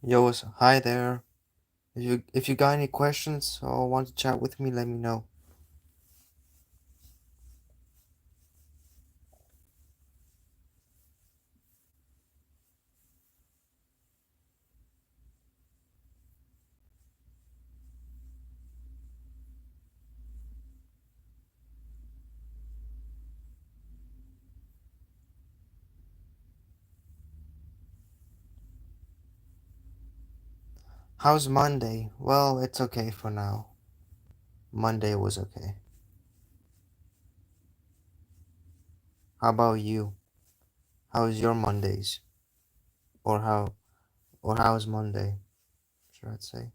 Yo, hi there. If you got any questions or want to chat with me, let me know. How's Monday? Well, it's okay for now. Monday was okay. How about you? How's your Mondays? Or how's Monday? Should I say?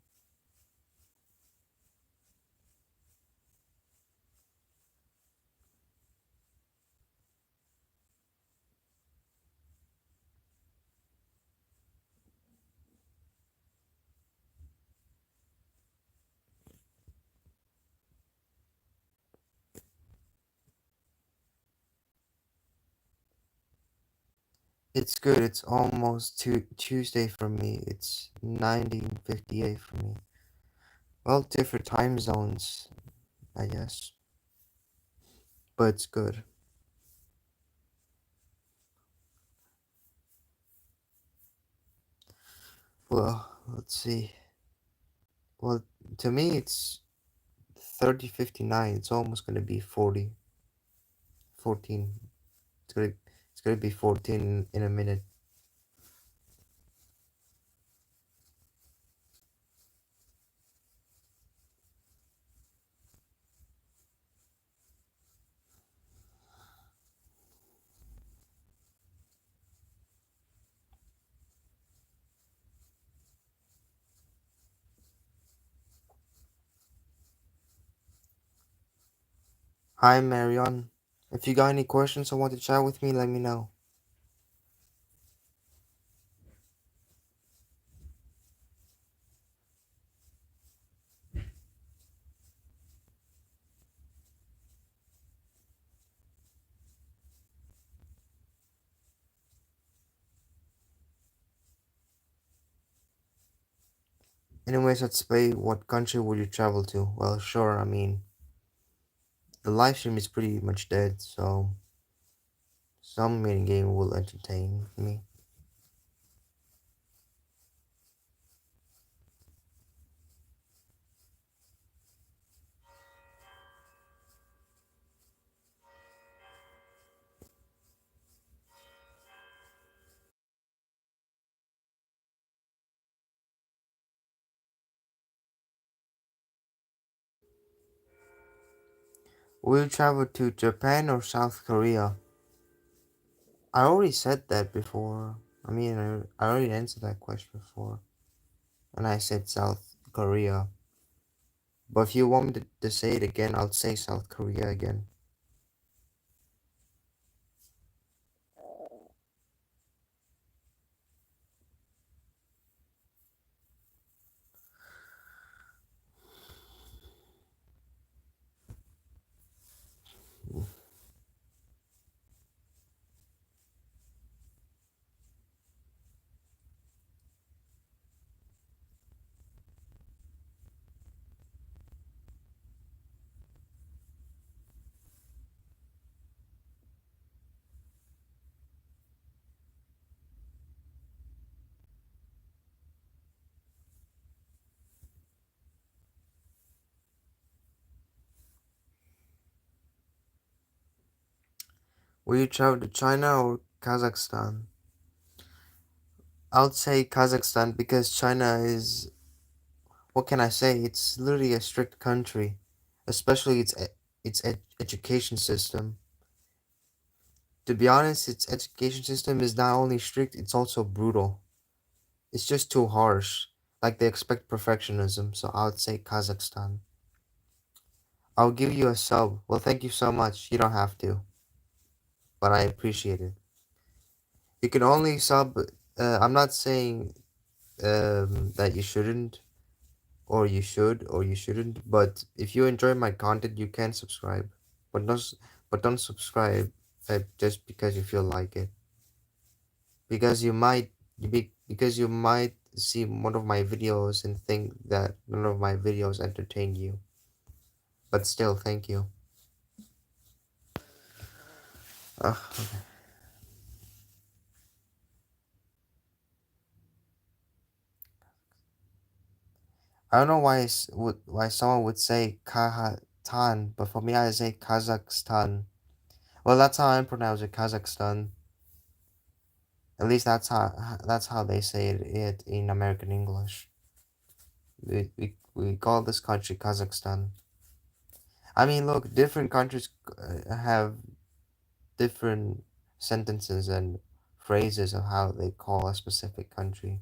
It's good. It's almost Tuesday for me. It's 1958 for me. Well, different time zones, I guess. But it's good. Well, let's see. Well, to me it's 30:59. It's almost gonna be 14. It's gonna be 14 in a minute. Hi Marion. If you got any questions or want to chat with me, let me know. Anyways, let's play what country would you travel to? Well, sure, I mean the live stream is pretty much dead, so some mini game will entertain me. Will you travel to Japan or South Korea? I already said that before. I mean, I already answered that question before, and I said South Korea. But if you want me to say it again, I'll say South Korea again. Will you travel to China or Kazakhstan? I would say Kazakhstan because China is, what can I say? It's literally a strict country, especially its education system. To be honest, its education system is not only strict, it's also brutal. It's just too harsh. Like they expect perfectionism, so I would say Kazakhstan. I'll give you a sub. Well, thank you so much. You don't have to, but I appreciate it. You can only sub. I'm not saying that you shouldn't, or you should, or you shouldn't. But if you enjoy my content, you can subscribe. But don't subscribe just because you feel like it. Because you might, because you might see one of my videos and think that none of my videos entertain you. But still, thank you. Okay. I don't know why someone would say Kahatan, but for me I say Kazakhstan. Well, that's how I pronounce it, Kazakhstan. At least that's how they say it in American English. We call this country Kazakhstan. I mean, look, different countries have different sentences and phrases of how they call a specific country.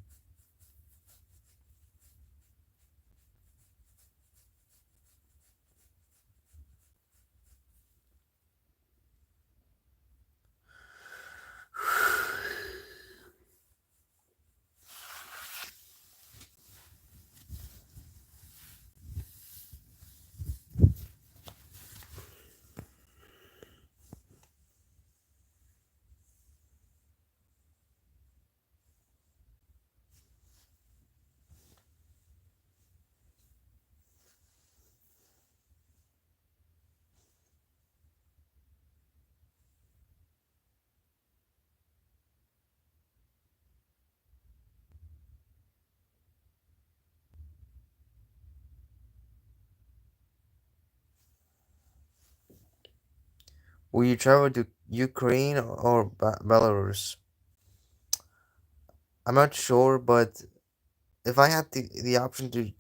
Will you travel to Ukraine or Belarus? I'm not sure, but if I had the option to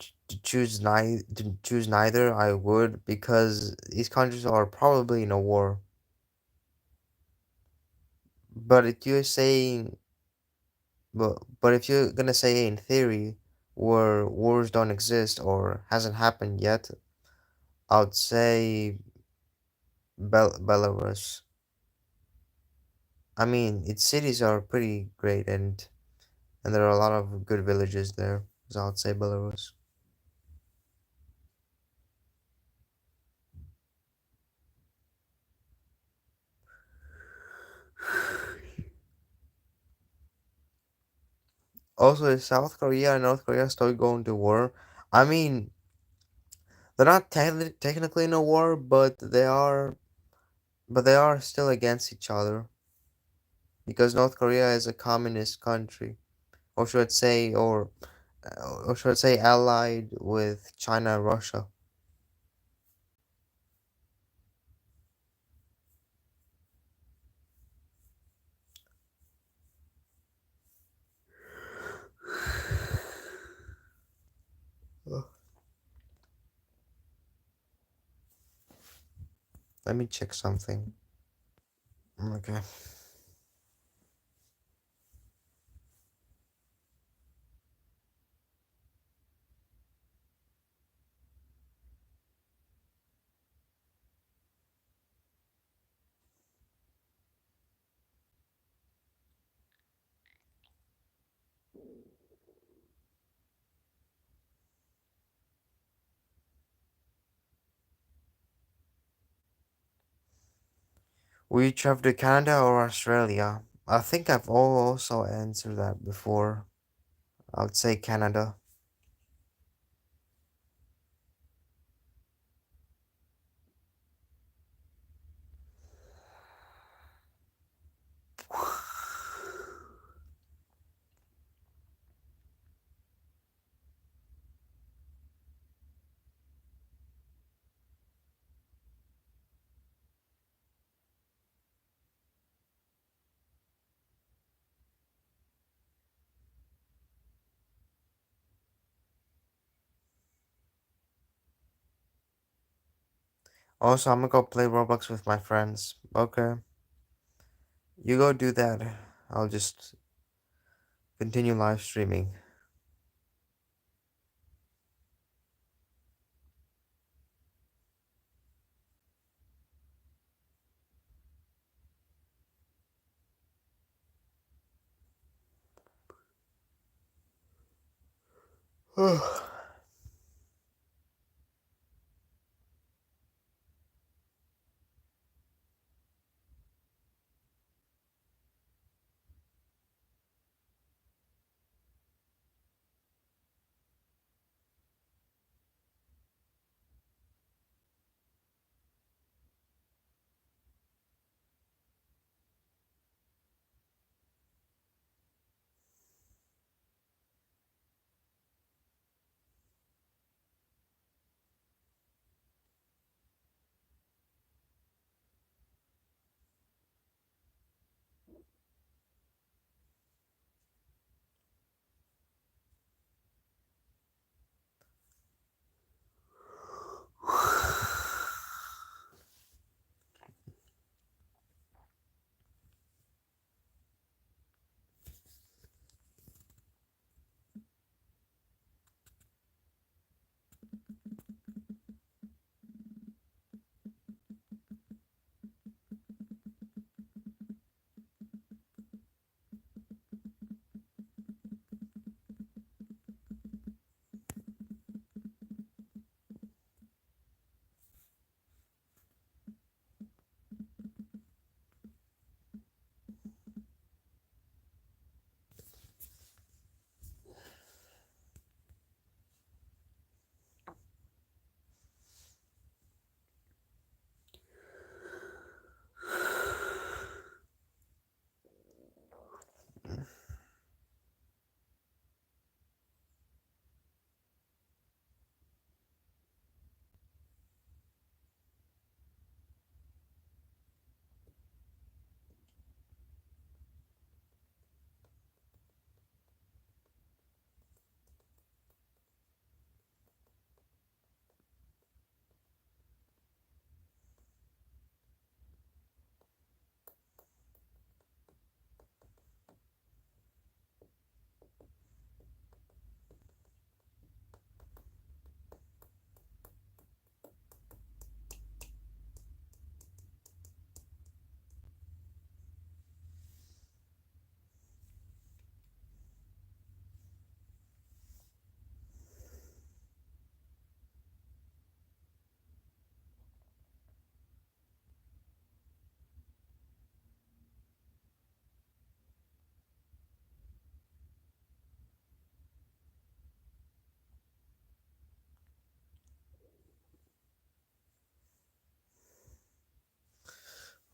choose neither, I would because these countries are probably in a war. But if you're saying, but if you're gonna say in theory, where wars don't exist or hasn't happened yet, I would say Belarus. I mean, its cities are pretty great and there are a lot of good villages there. So I would say Belarus. Also, is South Korea and North Korea still going to war? I mean, they're not technically in a war, but they are still against each other because North Korea is a communist country, or should I say allied with China and Russia. Ugh. Let me check something. Okay. Will you travel to Canada or Australia? I think I've also answered that before. I would say Canada. Also, I'm gonna go play Roblox with my friends. Okay. You go do that. I'll just continue live streaming.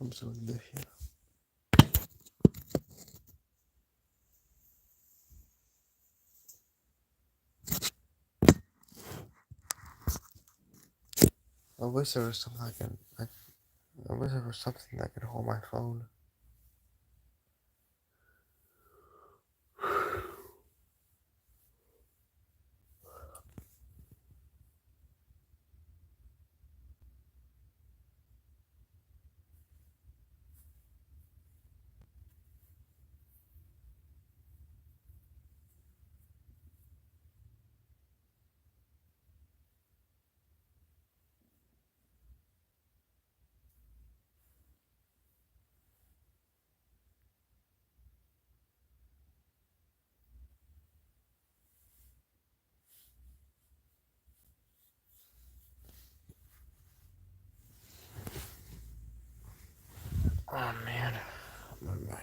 Vamos a ver here. I wish there was something I wish there was something that could hold my phone. Oh man. Oh man.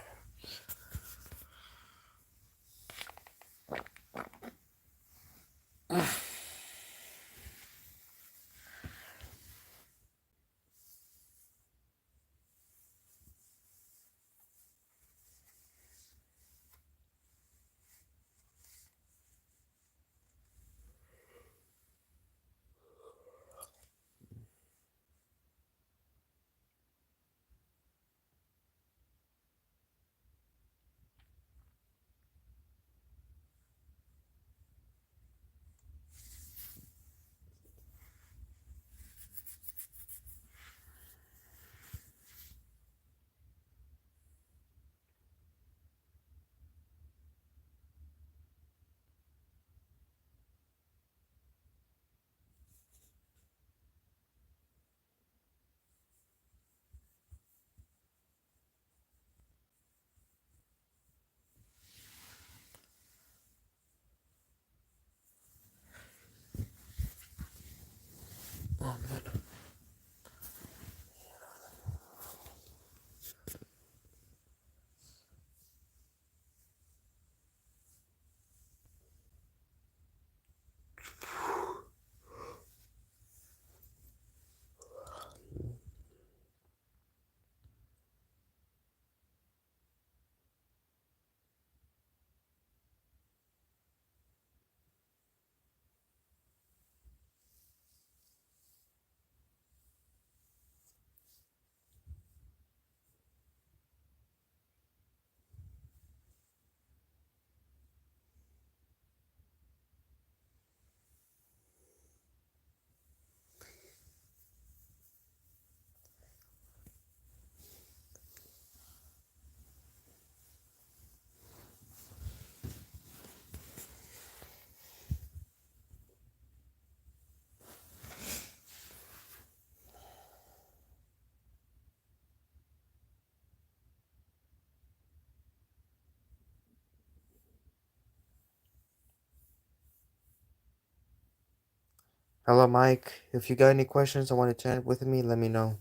Hello, Mike. If you got any questions I want to chat with me, let me know.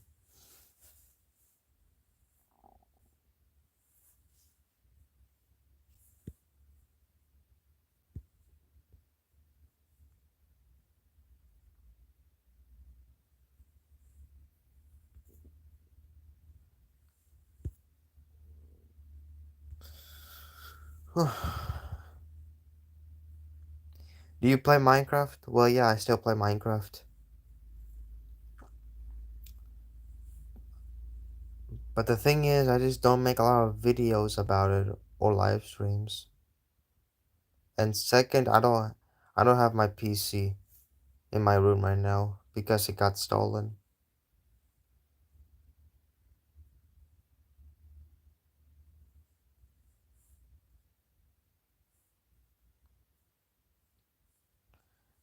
Do you play Minecraft? Well, yeah, I still play Minecraft. But the thing is, I just don't make a lot of videos about it or live streams. And second, I don't have my PC in my room right now because it got stolen.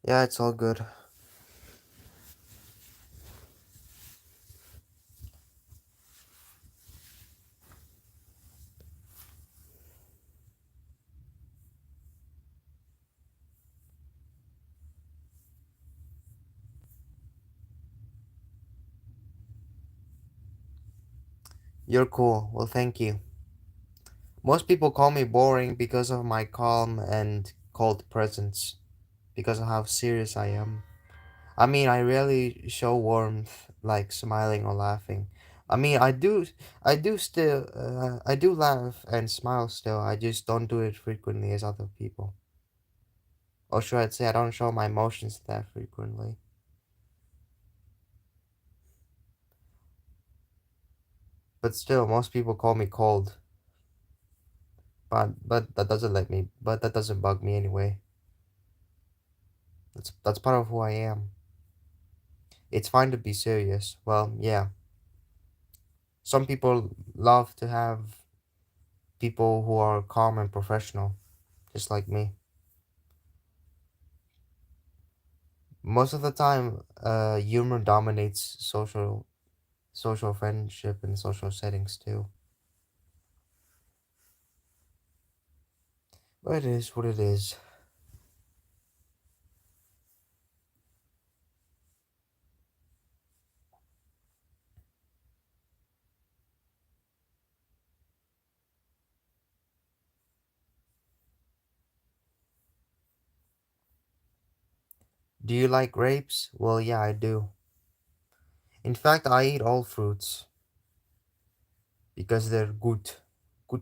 Yeah, it's all good. You're cool. Well, thank you. Most people call me boring because of my calm and cold presence, because of how serious I am. I mean, I rarely show warmth, like smiling or laughing, I mean, I do laugh and smile still. I just don't do it frequently as other people. Or should I say, I don't show my emotions that frequently. But still, most people call me cold. But that doesn't bug me anyway. That's part of who I am. It's fine to be serious. Well, yeah. Some people love to have people who are calm and professional, just like me. Most of the time, humor dominates social friendship and social settings too. But it is what it is. Do you like grapes? Well, yeah, I do. In fact, I eat all fruits because they're good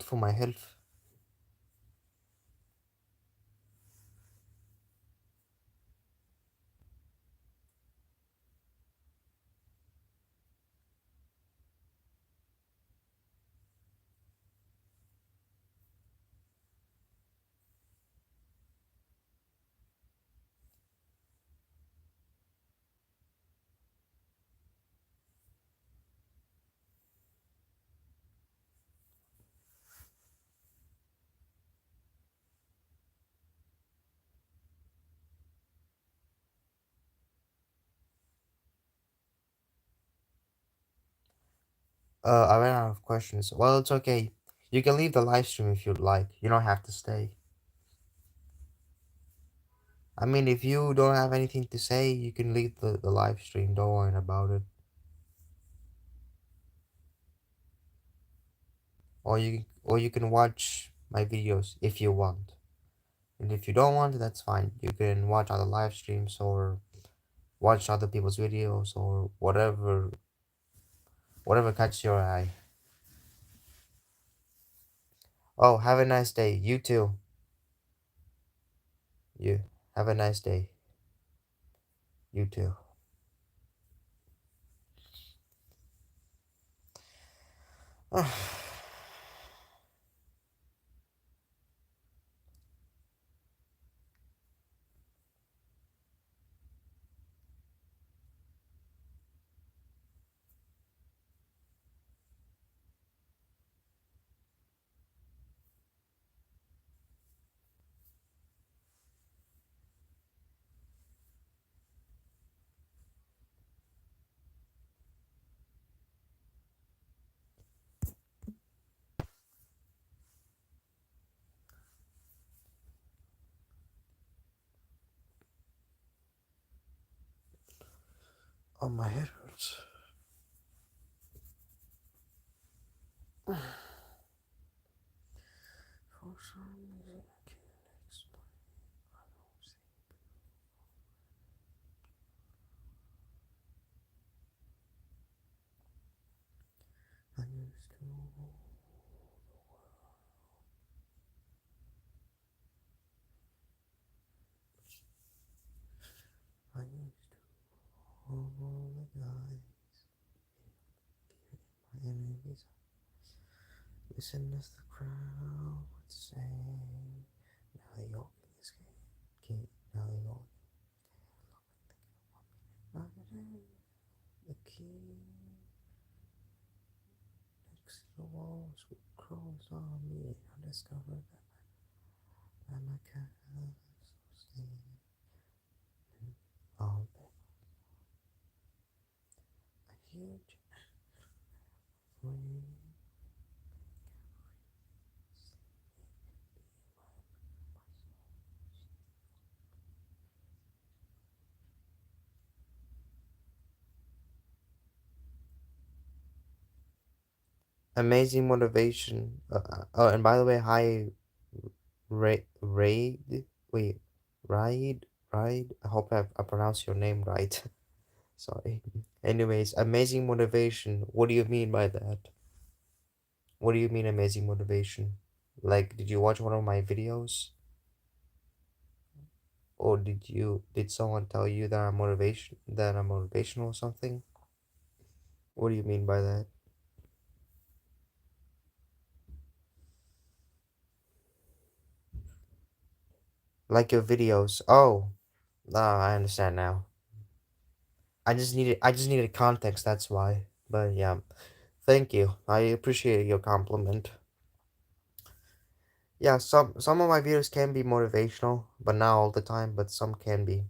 for my health. I ran out of questions. Well, it's okay. You can leave the live stream if you'd like. You don't have to stay. I mean, if you don't have anything to say, you can leave the live stream. Don't worry about it. Or you can watch my videos if you want. And if you don't want, that's fine. You can watch other live streams or watch other people's videos or whatever catches your eye. Oh, have a nice day. You too. You have a nice day. You too. Oh, my head hurts. For some reason, I can't explain. I don't see. I used to rule the world. I used to rule the guys. My enemies. Listen as the crowd would say. Now they all can escape. Now they all can the key next to the walls with crows on me. I discovered that my castles stand all day. A huge free amazing motivation. Oh, and by the way, hi, Raid. Wait, Raid. I hope I pronounced your name right. Sorry. Anyways, amazing motivation. What do you mean by that? What do you mean amazing motivation? Like, did you watch one of my videos? Or did someone tell you that I'm motivational or something? What do you mean by that? Like your videos. Oh, I understand now. I just needed context, that's why. But yeah. Thank you. I appreciate your compliment. Yeah, some of my videos can be motivational, but not all the time, but some can be.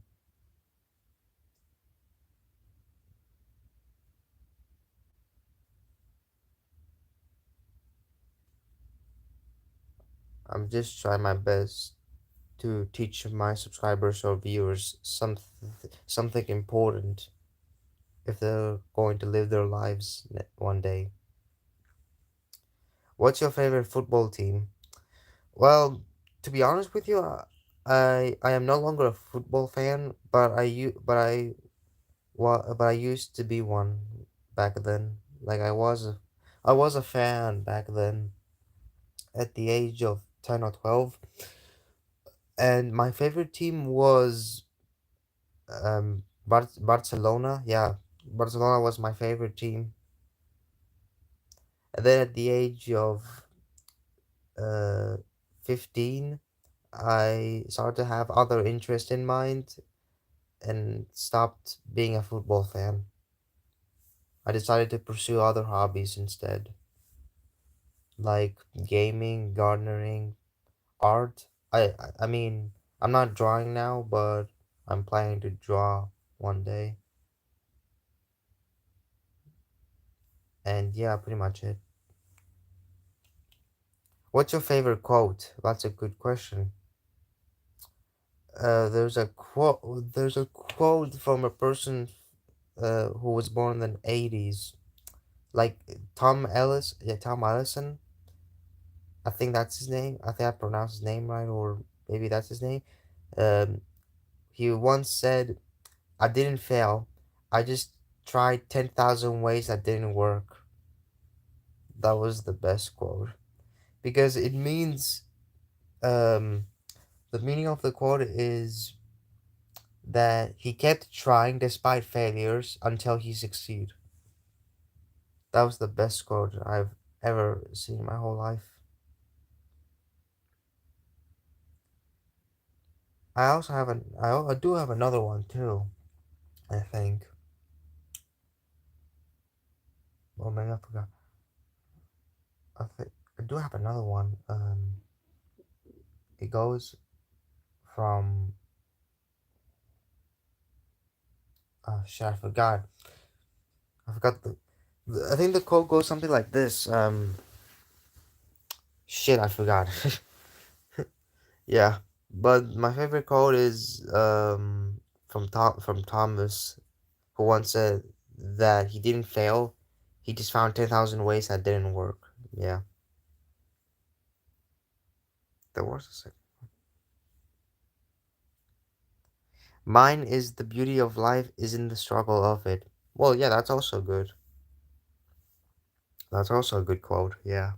I'm just trying my best to teach my subscribers or viewers something important if they're going to live their lives one day. What's your favorite football team? Well, to be honest with you, I am no longer a football fan, but I used to be one back then. Like I was a fan back then at the age of 10 or 12, and my favorite team was Barcelona. Yeah, Barcelona was my favorite team. And then at the age of uh 15, I started to have other interests in mind and stopped being a football fan. I decided to pursue other hobbies instead, like gaming, gardening, art. I mean, I'm not drawing now, but I'm planning to draw one day. And yeah, pretty much it. What's your favorite quote? That's a good question. There's a quote from a person who was born in the 80s, like Tom Ellis. Yeah, Tom Ellison. I think that's his name. I think I pronounced his name right, or maybe that's his name. Um, he once said, "I didn't fail. I just tried 10,000 ways that didn't work." That was the best quote because it means um the meaning of the quote is that he kept trying despite failures until he succeed. That was the best quote I've ever seen in my whole life. I do have another one too. I think. Oh man, I forgot. I think I do have another one. It goes from shit. I forgot I think the quote goes something like this. Shit, I forgot. Yeah, but my favorite quote is from Thomas, who once said that he didn't fail, he just found 10,000 ways that didn't work. Yeah, that was a second. Mine is the beauty of life is in the struggle of it. Well, yeah, that's also good. That's also a good quote. Yeah.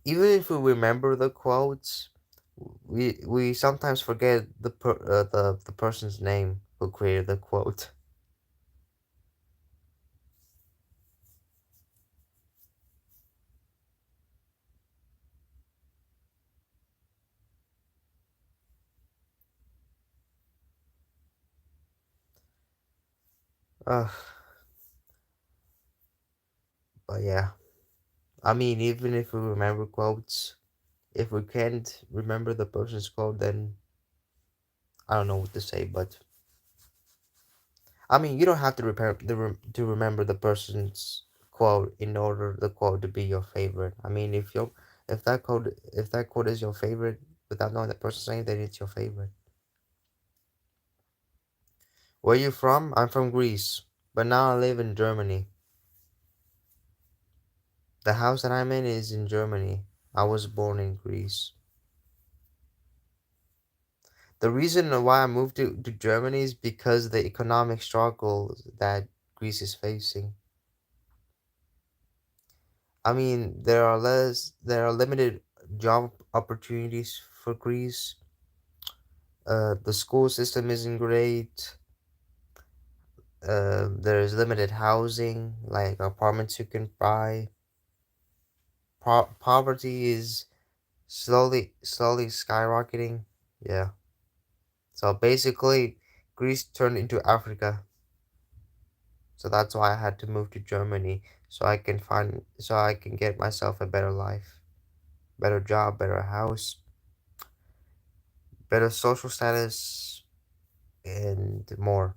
Even if we remember the quotes, we sometimes forget the person's name who created the quote. Uh, but yeah, I mean, even if we remember quotes, if we can't remember the person's quote, then I don't know what to say. But I mean, you don't have to to remember the person's quote in order the quote to be your favorite. I mean, if that quote is your favorite without knowing the person's name, then it's your favorite. Where you from? I'm from Greece, but now I live in Germany. The house that I'm in is in Germany. I was born in Greece. The reason why I moved to Germany is because the economic struggles that Greece is facing. I mean, there are limited job opportunities for Greece. The school system isn't great. There's limited housing, like apartments you can buy. Poverty is slowly skyrocketing. Yeah. So basically, Greece turned into Africa. So that's why I had to move to Germany so I can get myself a better life, better job, better house, better social status, and more.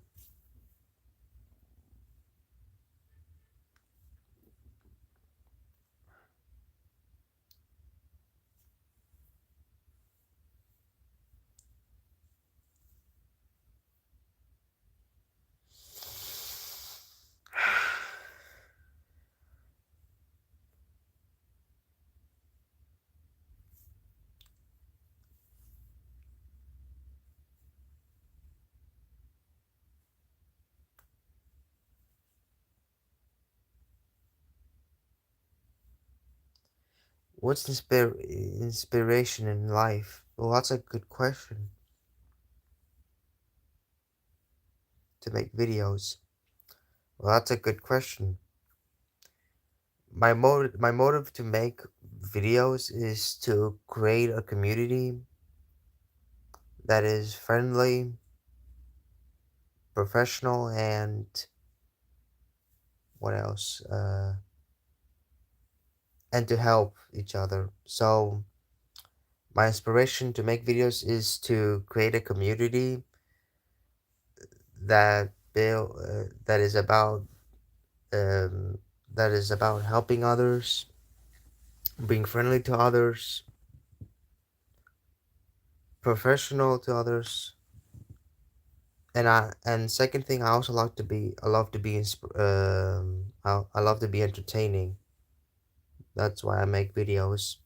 What's inspiration in life? Well, that's a good question to make videos. Well, that's a good question. My motive to make videos is to create a community that is friendly, professional, and what else? And to help each other. So my inspiration to make videos is to create a community that is about um, that is about helping others, being friendly to others, professional to others, and second thing I love to be I love to be entertaining. That's why I make videos.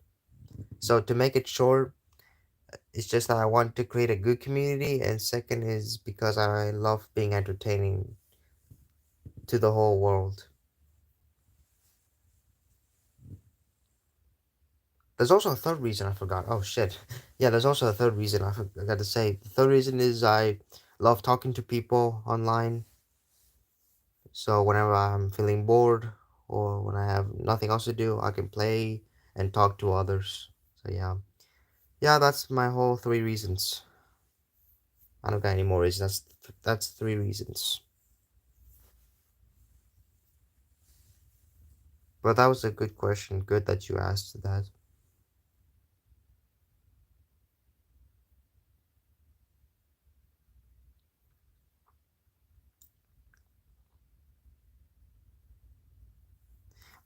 So to make it short, it's just that I want to create a good community, and second is because I love being entertaining to the whole world. There's also a third reason I forgot. Oh shit. Yeah, there's also a third reason I forgot to say. The third reason is I love talking to people online. So whenever I'm feeling bored or when I have nothing else to do, I can play and talk to others. So yeah. Yeah, that's my whole three reasons. I don't got any more reasons. That's three reasons. But that was a good question. Good that you asked that.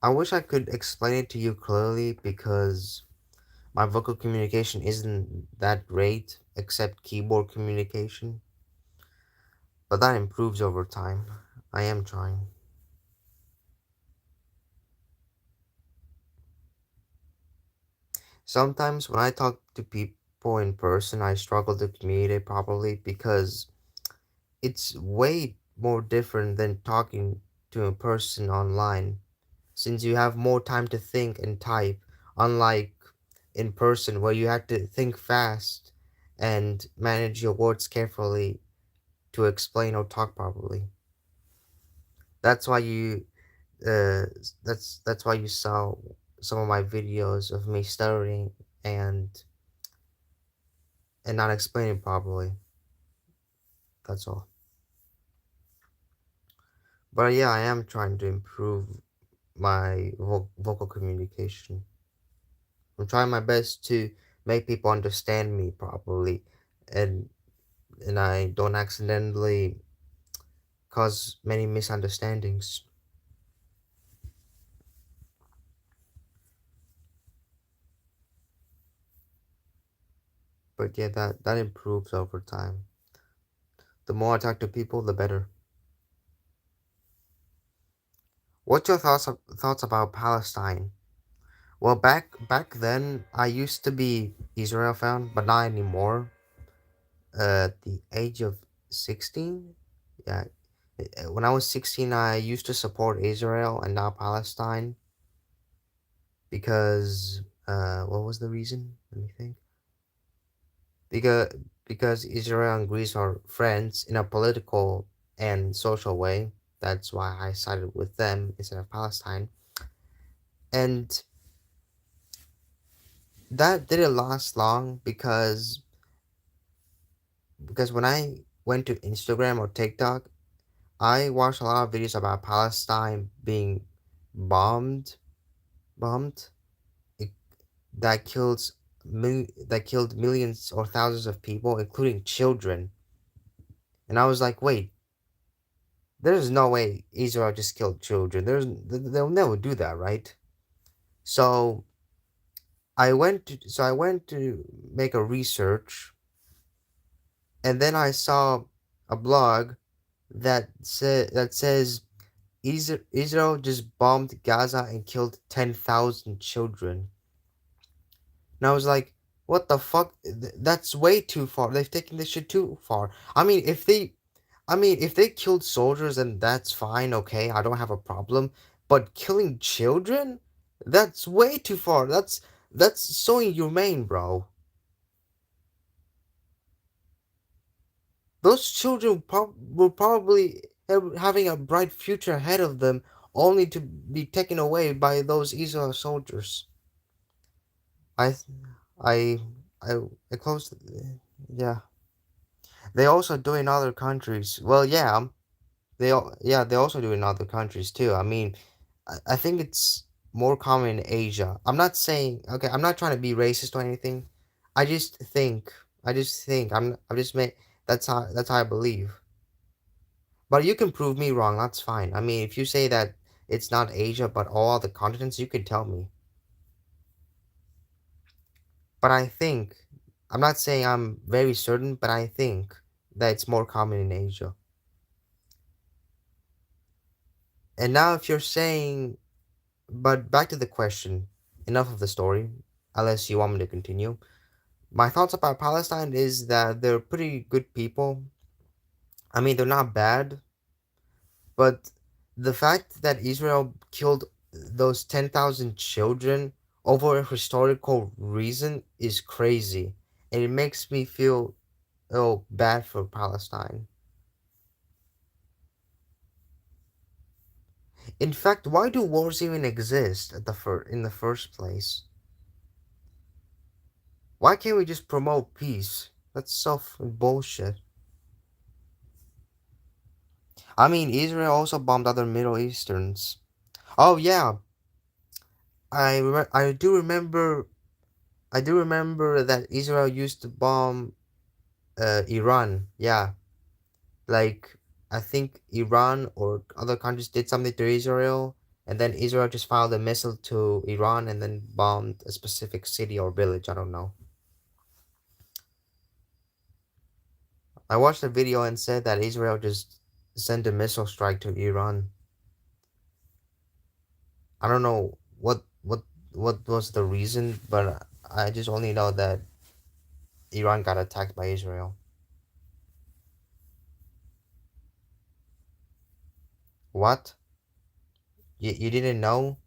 I wish I could explain it to you clearly because my vocal communication isn't that great, except keyboard communication, but that improves over time. I am trying. Sometimes when I talk to people in person, I struggle to communicate properly because it's way more different than talking to a person online, since you have more time to think and type, unlike in person where you have to think fast and manage your words carefully to explain or talk properly. That's why you that's why you saw some of my videos of me stuttering and not explaining properly. That's all. But yeah, I am trying to improve my vocal communication. I'm trying my best to make people understand me properly and I don't accidentally cause many misunderstandings. But yeah, that improves over time. The more I talk to people, the better. What's your thoughts about Palestine? Well, back then I used to be Israel fan, but not anymore. the age of 16. Yeah, when I was 16, I used to support Israel and not Palestine because what was the reason? Let me think. Because because Israel and Greece are friends in a political and social way. That's why I sided with them instead of Palestine. And that didn't last long because when I went to Instagram or TikTok, I watched a lot of videos about Palestine being bombed, bombed. It, that killed millions or thousands of people, including children. And I was like, wait, there's no way Israel just killed children. They'll never do that, right? So I went to make a research, and then I saw a blog that says Israel just bombed Gaza and killed 10,000 children. And I was like, what the fuck? That's way too far. They've taken this shit too far. If they killed soldiers, then that's fine, okay, I don't have a problem. But killing children? That's way too far. That's so inhumane, bro. Those children were probably having a bright future ahead of them, only to be taken away by those Israel soldiers. I, th- I, I closed. Yeah, they also do in other countries. Well, yeah, they also do in other countries too. I mean, I think it's more common in Asia. I'm not saying okay. I'm not trying to be racist or anything. I just think. I just think. I'm just made. That's how I believe. But you can prove me wrong. That's fine. I mean, if you say that it's not Asia but all other continents, you can tell me. But I think I'm not saying I'm very certain, but I think that it's more common in Asia. And now, if you're saying, but back to the question, enough of the story, unless you want me to continue. My thoughts about Palestine is that they're pretty good people. I mean, they're not bad, but the fact that Israel killed those 10,000 children over a historical reason is crazy. And it makes me feel bad for Palestine. In fact, why do wars even exist in the first place? Why can't we just promote peace? That's so bullshit. I mean, Israel also bombed other Middle Easterns. Oh yeah, I do remember that Israel used to bomb Iran. Yeah, like I think Iran or other countries did something to Israel, and then Israel just fired a missile to Iran and then bombed a specific city or village. I don't know. I watched a video and said that Israel just sent a missile strike to Iran. I don't know what was the reason, but I just only know that Iran got attacked by Israel. What? You didn't know?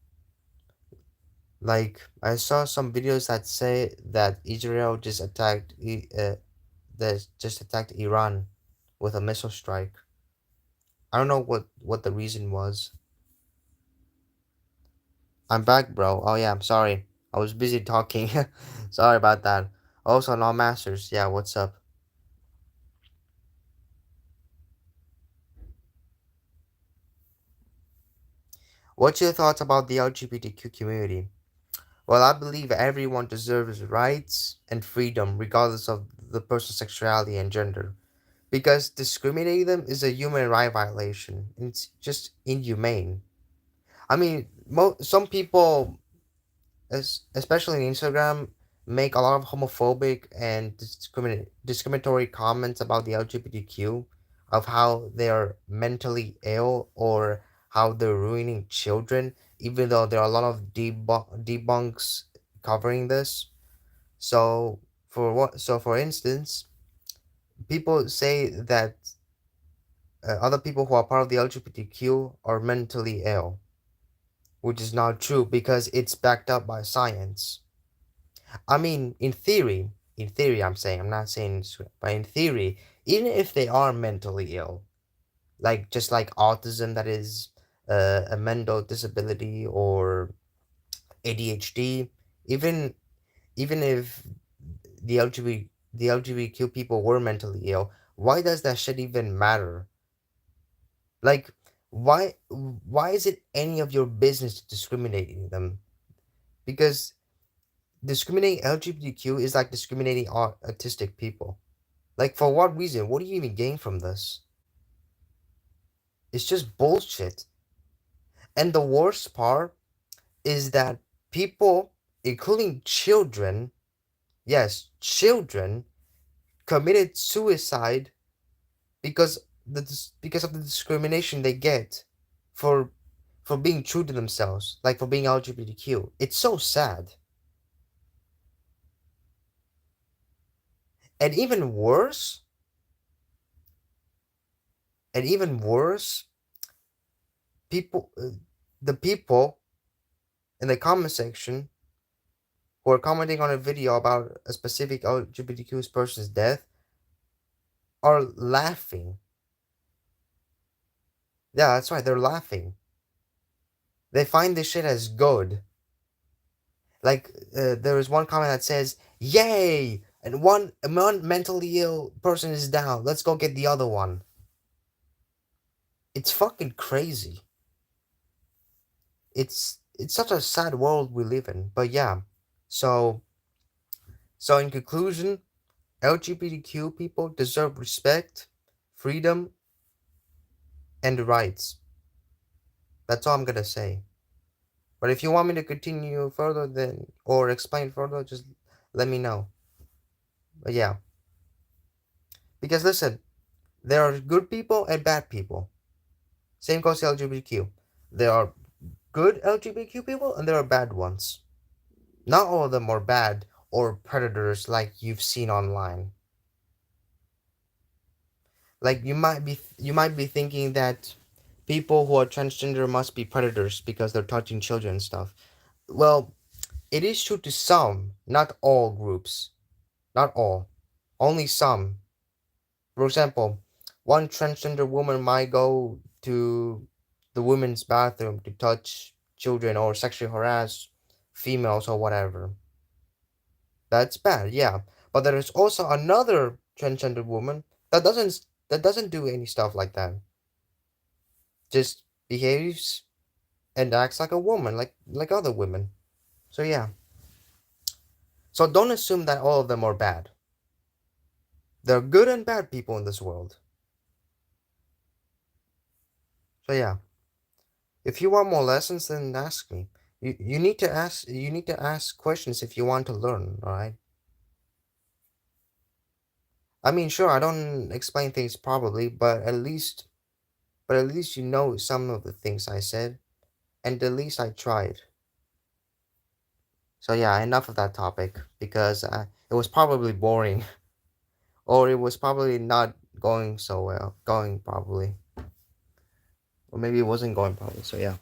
Like I saw some videos that say that Israel just that just attacked Iran with a missile strike. I don't know what the reason was. I'm back, bro. Oh yeah, I'm sorry. I was busy talking. Sorry about that. Also, no masters. Yeah, what's up? What's your thoughts about the LGBTQ community? Well, I believe everyone deserves rights and freedom regardless of the person's sexuality and gender. Because discriminating them is a human right violation. It's just inhumane. I mean, some people, especially on Instagram, make a lot of homophobic and discriminatory comments about the LGBTQ, of how they're mentally ill or how they're ruining children, even though there are a lot of debunks covering this. So for instance, people say that other people who are part of the LGBTQ are mentally ill, which is not true because it's backed up by science. I mean, in theory, I'm saying, I'm not saying, but in theory, even if they are mentally ill, like just like autism, that is a mental disability, or ADHD, even even if the LGBTQ people were mentally ill, why does that shit even matter? Like, why is it any of your business discriminating them? Because discriminating LGBTQ is like discriminating autistic people. Like, for what reason? What do you even gain from this? It's just bullshit. And the worst part is that people, including children, yes, children, committed suicide because because of the discrimination they get for for being true to themselves, like for being LGBTQ. It's so sad. And even worse, and even worse, people, the people in the comment section who are commenting on a video about a specific LGBTQ person's death are laughing. Yeah, that's right, they're laughing. They find this shit as good. Like, there is one comment that says, "Yay! And one mentally ill person is down. Let's go get the other one." It's fucking crazy. It's such a sad world we live in. But yeah, so so in conclusion, LGBTQ people deserve respect, freedom, and rights. That's all I'm gonna say. But if you want me to continue further, then or explain further, just let me know. But yeah, because listen, there are good people and bad people. Same goes to LGBTQ. There are good LGBTQ people and there are bad ones. Not all of them are bad or predators like you've seen online. Like, you might be thinking that people who are transgender must be predators because they're touching children and stuff. Well, it is true to some, not all groups. Not all. Only some. For example, one transgender woman might go to the women's bathroom to touch children or sexually harass females or whatever. That's bad, yeah. But there is also another transgender woman that doesn't do any stuff like that. Just behaves and acts like a woman, like other women. So yeah. So don't assume that all of them are bad. There are good and bad people in this world. So yeah. If you want more lessons, then ask me. You need to ask questions if you want to learn, alright? I mean, sure, I don't explain things probably, but at least you know some of the things I said, and at least I tried. So yeah, enough of that topic because it was probably boring, or it was probably not going so well, going probably, or maybe it wasn't going probably. So yeah.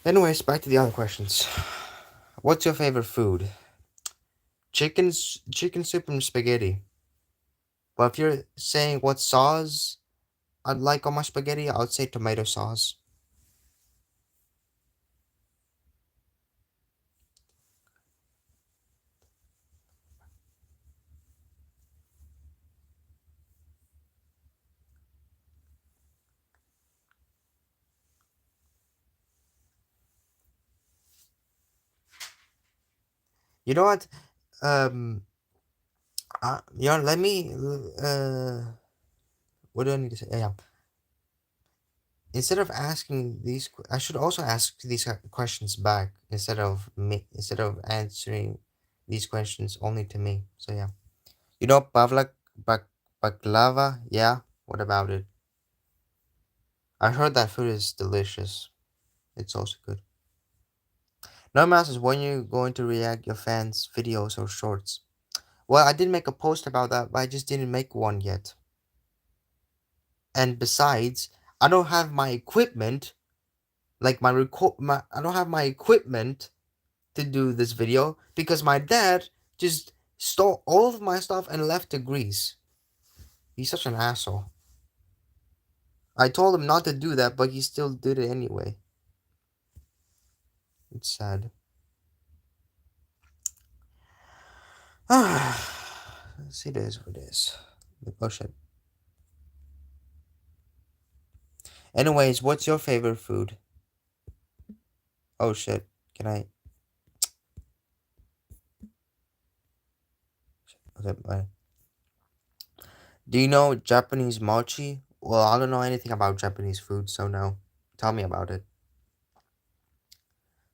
Anyways, back to the other questions. What's your favorite food? Chicken soup and spaghetti. But if you're saying what sauce I'd like on my spaghetti, I would say tomato sauce. You know what? Um, let me. What do I need to say? Yeah. Instead of asking these, I should also ask these questions back instead of answering these questions only to me. So yeah. You know, baklava. Yeah. What about it? I heard that food is delicious. It's also good. No matters when you're going to react your fans' videos or shorts. Well, I did make a post about that, but I just didn't make one yet. And besides, I don't have my equipment, like I don't have my equipment to do this video because my dad just stole all of my stuff and left to Greece. He's such an asshole. I told him not to do that, but he still did it anyway. It's sad. See, it is what it is. Oh shit. Anyways, what's your favorite food? Oh shit. Can I? Okay, bye. Do you know Japanese mochi? Well, I don't know anything about Japanese food, so no. Tell me about it.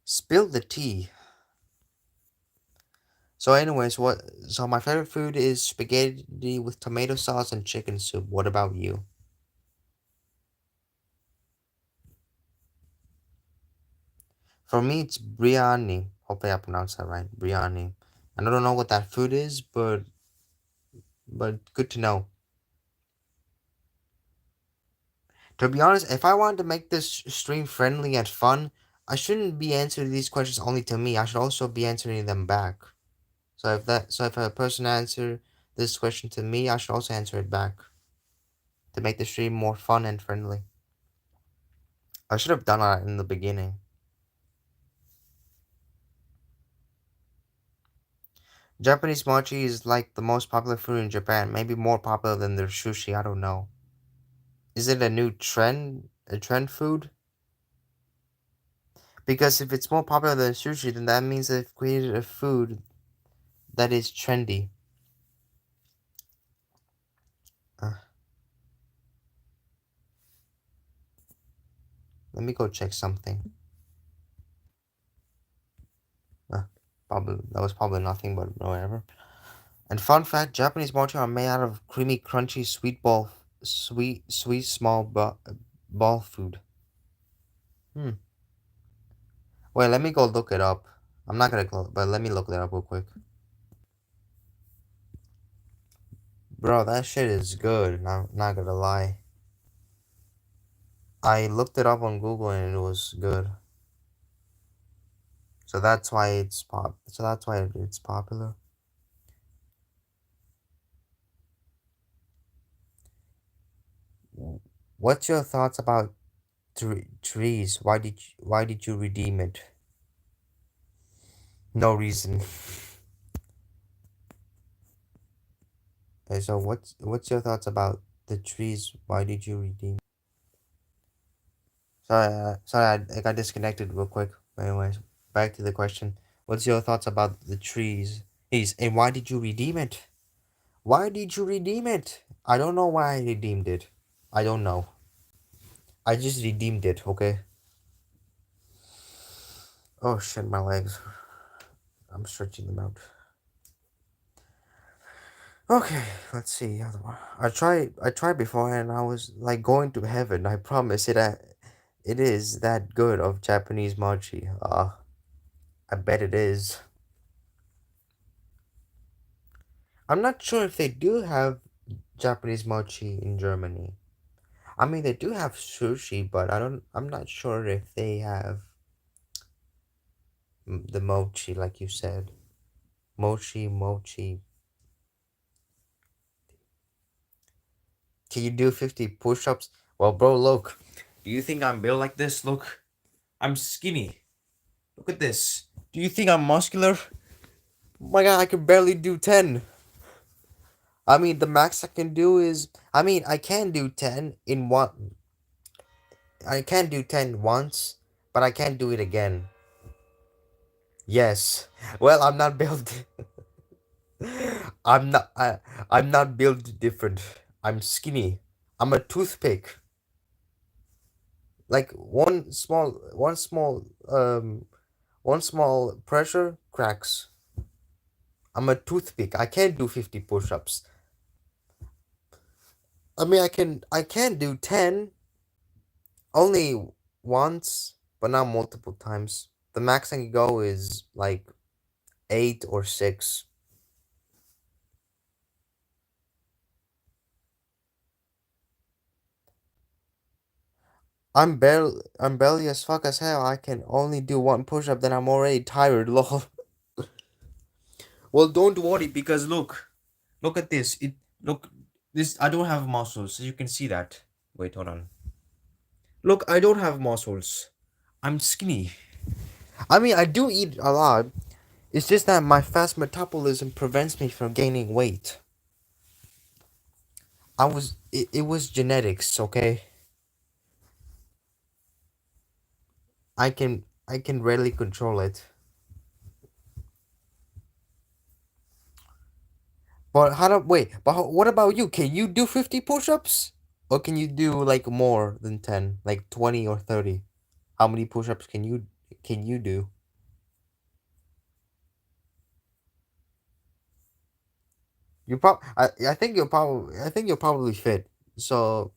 Spill the tea. So, anyways, what? So, my favorite food is spaghetti with tomato sauce and chicken soup. What about you? For me, it's biryani. Hopefully, I pronounced that right. Biryani. I don't know what that food is, but good to know. To be honest, if I wanted to make this stream friendly and fun, I shouldn't be answering these questions only to me. I should also be answering them back. So if a person answer this question to me, I should also answer it back to make the stream more fun and friendly. I should have done that in the beginning. Japanese mochi is like the most popular food in Japan, maybe more popular than their sushi, I don't know. Is it a new trend? A trend food? Because if it's more popular than sushi, then that means they've created a food that is trendy. Uh, Let me go check something. Probably that was probably nothing, but whatever. And fun fact: Japanese mochi are made out of creamy, crunchy, sweet, small ball food. Hmm. Wait, let me go look it up. I'm not gonna go, but let me look it up real quick. Bro, that shit is good. Not gonna lie. I looked it up on Google and it was good. So that's why it's pop. So that's why it's popular. What's your thoughts about trees? Why did you redeem it? No reason. So what's your thoughts about the trees? Why did you redeem? Sorry, I got disconnected real quick. Anyways, back to the question. What's your thoughts about the trees? And why did you redeem it? Why did you redeem it? I don't know why I redeemed it. I don't know. I just redeemed it, okay? Oh shit, my legs. I'm stretching them out. Okay, let's see. I tried before and I was like going to heaven. I promise it is that good of Japanese mochi. I bet it is. I'm not sure if they do have Japanese mochi in Germany. I mean, they do have sushi, but I'm not sure if they have the mochi like you said. Mochi. Can you do 50 push-ups? Well, bro, look. Do you think I'm built like this? Look. I'm skinny. Look at this. Do you think I'm muscular? My god, I can barely do 10. I mean, the max I can do is I can do 10 in one. I can do 10 once, but I can't do it again. Yes. Well, I'm not built. I'm not. I'm not built different. I'm skinny. I'm a toothpick. Like one small pressure cracks. I'm a toothpick. I can't do 50 push-ups. I can do 10 only once, but not multiple times. The max I can go is like 8 or 6. I'm barely as fuck as hell. I can only do one push up, then I'm already tired. Lol. Well, don't worry because look at this. Look this. I don't have muscles, so you can see that. Wait, hold on. Look, I don't have muscles. I'm skinny. I mean, I do eat a lot. It's just that my fast metabolism prevents me from gaining weight. It was genetics, okay? I can rarely control it. But what about you? Can you do 50 push-ups? Or can you do like more than 10, like 20 or 30? How many push-ups can you do? I think you're probably fit. So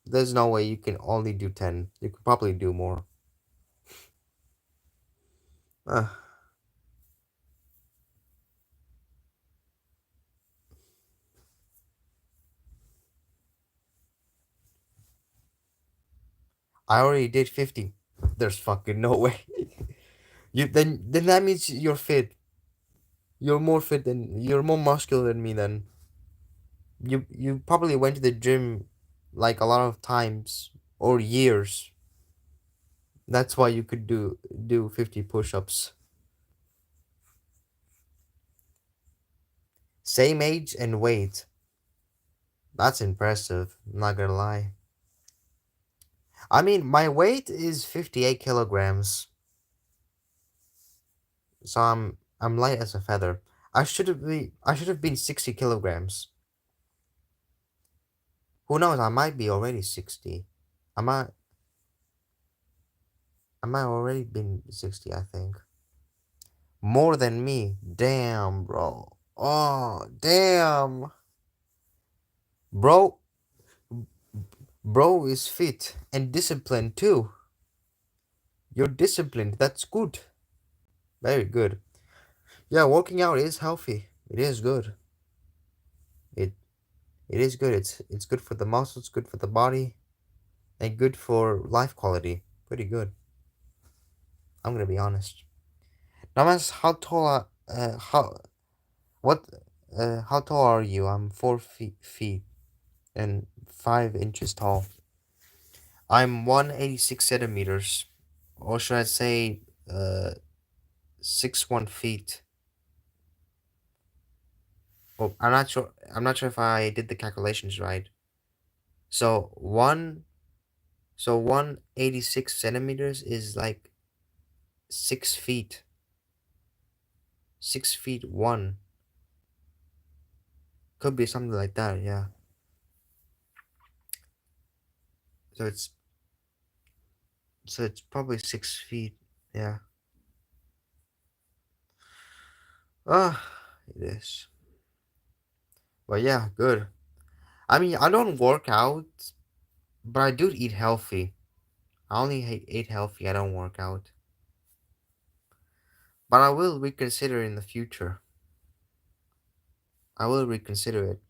there's no way you can only do 10. You could probably do more. Uh, I already did 50. There's fucking no way. Then that means you're fit. You're more muscular than me then. You probably went to the gym like a lot of times or years. That's why you could do 50 push-ups. Same age and weight. That's impressive. I'm not gonna lie. I mean, my weight is 58 kilograms, so I'm light as a feather. I should have been 60 kilograms. Who knows? I might be already 60. I might I might already been 60, I think. More than me. Damn, bro. Oh, damn. Bro, bro is fit and disciplined too. You're disciplined. That's good. Very good. Yeah, working out is healthy. It is good. It it is good. It's good for the muscles, good for the body, and good for life quality. Pretty good. I'm gonna be honest. Now, man, what, how tall are you? I'm 4 feet and 5 inches tall. I'm 186 centimeters, or should I say, 6'1" feet. Oh, I'm not sure. I'm not sure if I did the calculations right. So 186 centimeters is like 6 feet. 6 feet one. Could be something like that. Yeah. So it's probably 6 feet. Yeah. Ah, it is. But yeah, good. I mean, I don't work out, but I do eat healthy. I only eat healthy. I don't work out. But I will reconsider in the future. I will reconsider it.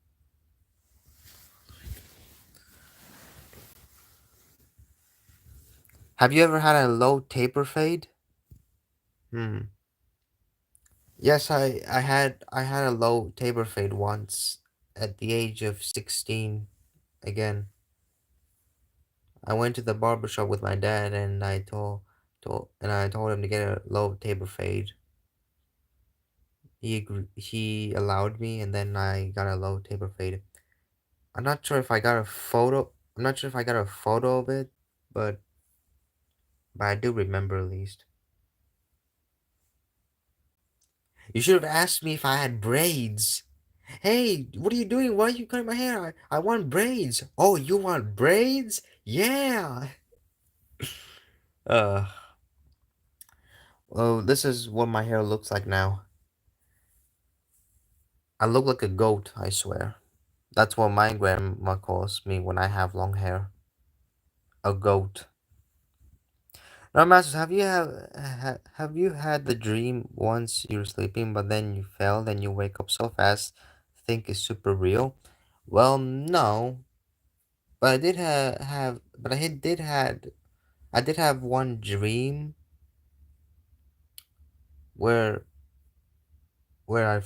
Have you ever had a low taper fade? Hmm. Yes, I had a low taper fade once at the age of 16 again. I went to the barber shop with my dad and I told him to get a low taper fade. He allowed me and then I got a low taper fade. I'm not sure if I got a photo. I'm not sure if I got a photo of it, but I do remember at least. You should have asked me if I had braids. Hey, what are you doing? Why are you cutting my hair? I want braids. Oh, you want braids? Yeah. Uh, oh, this is what my hair looks like now. I look like a goat, I swear. That's what my grandma calls me when I have long hair. A goat. Now, Masters, have you had the dream once you're sleeping, but then you fell, then you wake up so fast, think it's super real? Well, no, but I did have, but I did had. I did have one dream where where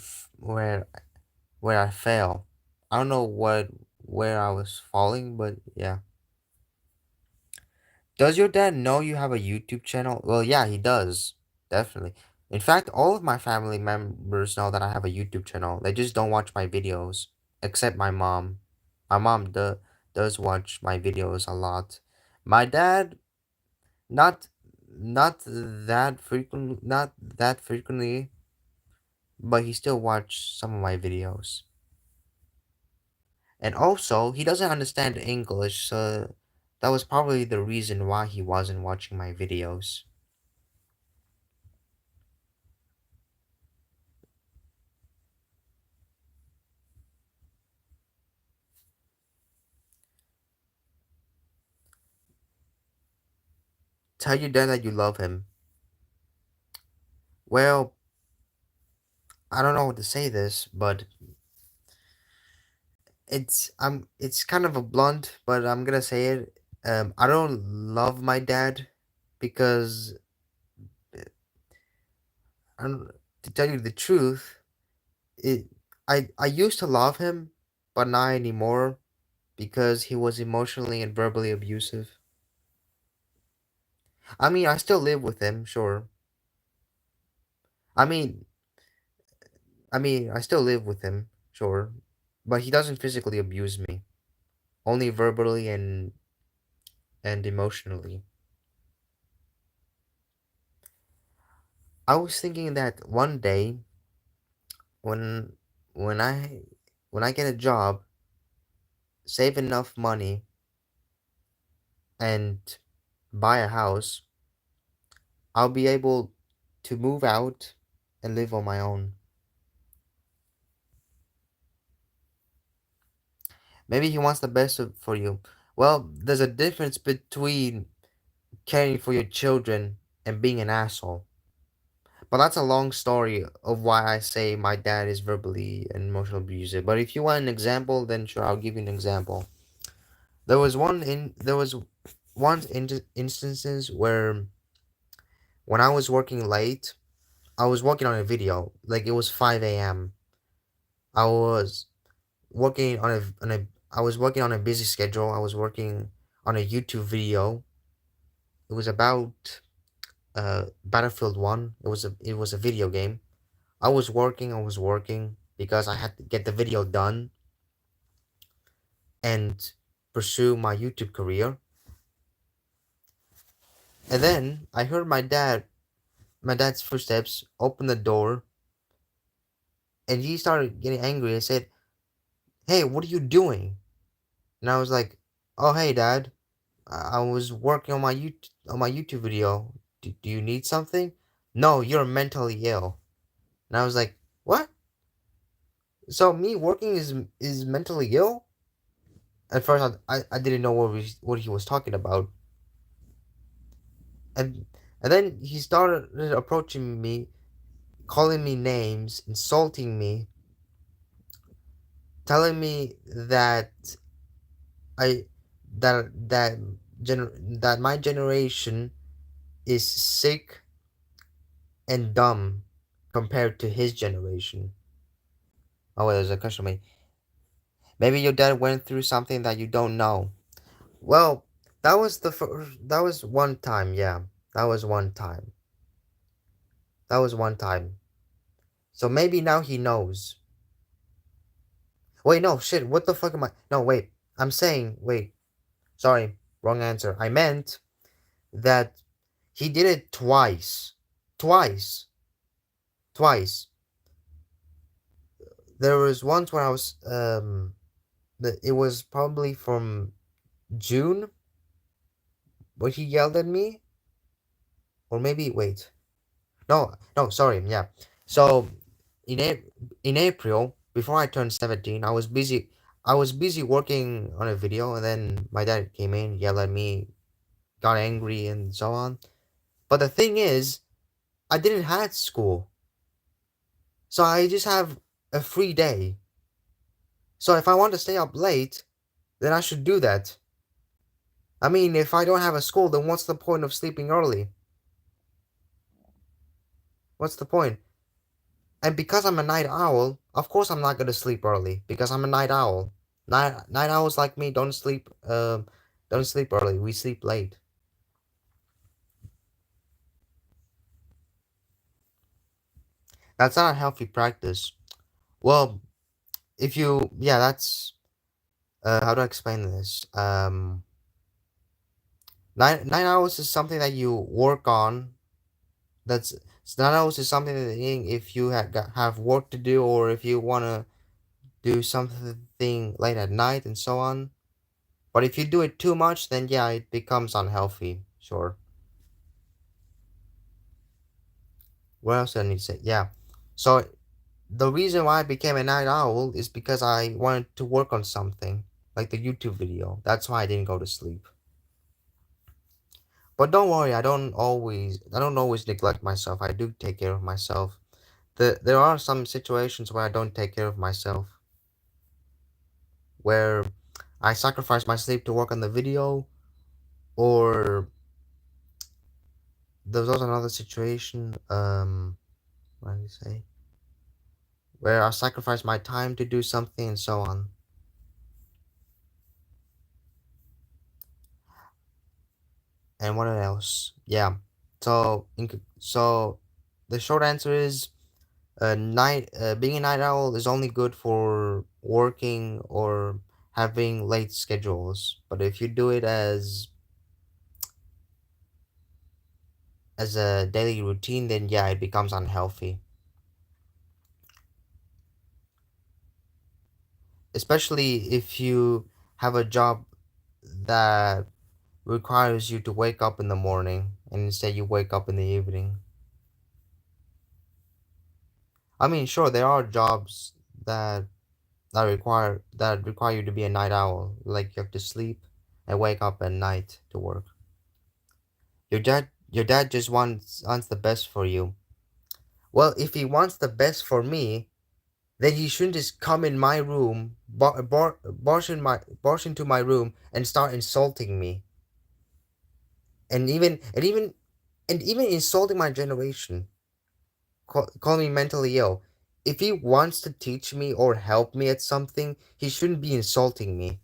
where I fell. I don't know where I was falling, but yeah. Does your dad know you have a YouTube channel? Well, yeah, he does. Definitely. In fact, all of my family members know that I have a YouTube channel. They just don't watch my videos, except my mom. My mom does watch my videos a lot. My dad, not not that frequently, but he still watch some of my videos. And also, he doesn't understand English, so that was probably the reason why he wasn't watching my videos. Tell your dad that you love him. Well, I don't know what to say this, but it's kind of a blunt, but I'm gonna say it. I don't love my dad because I don't, to tell you the truth, it I used to love him, but not anymore because he was emotionally and verbally abusive. I mean, I still live with him, sure. I mean, I still live with him, sure, but he doesn't physically abuse me, only verbally and emotionally. I was thinking that one day when when I when I get a job, save enough money and buy a house, I'll be able to move out and live on my own. Maybe he wants the best for you. Well, there's a difference between caring for your children and being an asshole. But that's a long story of why I say my dad is verbally and emotionally abusive. But if you want an example, then sure, I'll give you an example. There was instances where when I was working late, I was working on a video. Like it was 5 a.m. I was working on a I was working on a busy schedule. I was working on a YouTube video. It was about Battlefield 1. It was a video game. I was working because I had to get the video done and pursue my YouTube career. And then I heard my dad's footsteps open the door, and he started getting angry and said, "Hey, what are you doing?" And I was like, "Oh, hey, Dad, I was working on my YouTube video. Do you need something?" "No, you're mentally ill." And I was like, "What? So me working is mentally ill?" At first, I didn't know what he was talking about, and then he started approaching me, calling me names, insulting me, telling me that I that my generation is sick and dumb compared to his generation. Oh wait, there's a question. Maybe your dad went through something that you don't know. Well, that was one time. Yeah, that was one time. That was one time. So maybe now he knows. Wait, no, shit. What the fuck am I? No, wait. I'm saying, wait. Sorry, wrong answer. I meant that he did it twice. Twice. Twice. There was once when I was it was probably from June, but he yelled at me, or maybe wait. No, no, sorry. Yeah. So in in April, before I turned 17, I was busy working on a video, and then my dad came in, yelled at me, got angry, and so on. But the thing is, I didn't have school, so I just have a free day. So if I want to stay up late, then I should do that. I mean, if I don't have a school, then what's the point of sleeping early? What's the point? And because I'm a night owl, of course I'm not gonna sleep early because I'm a night owl. Night owls like me don't sleep early. We sleep late. That's not a healthy practice. Well, if you yeah, that's how do I explain this? Nine hours is something that you work on. That's 9 hours is something that if you have work to do or if you wanna do something late at night and so on. But if you do it too much, then yeah, it becomes unhealthy. Sure. What else do I need to say? Yeah. So the reason why I became a night owl is because I wanted to work on something, like the YouTube video. That's why I didn't go to sleep. But don't worry, I don't always neglect myself. I do take care of myself. There are some situations where I don't take care of myself, where I sacrifice my sleep to work on the video, or there's also another situation, what do you say? Where I sacrifice my time to do something and so on. And what else? Yeah. So the short answer is being a night owl is only good for working or having late schedules. But if you do it as a daily routine, then yeah, it becomes unhealthy. Especially if you have a job that requires you to wake up in the morning and instead you wake up in the evening. I mean, sure, there are jobs that require you to be a night owl, like you have to sleep and wake up at night to work. Your dad just wants the best for you. Well, if he wants the best for me, then he shouldn't just come in my room, barge into my room and start insulting me, and even insulting my generation. Call me mentally ill. If he wants to teach me or help me at something, he shouldn't be insulting me.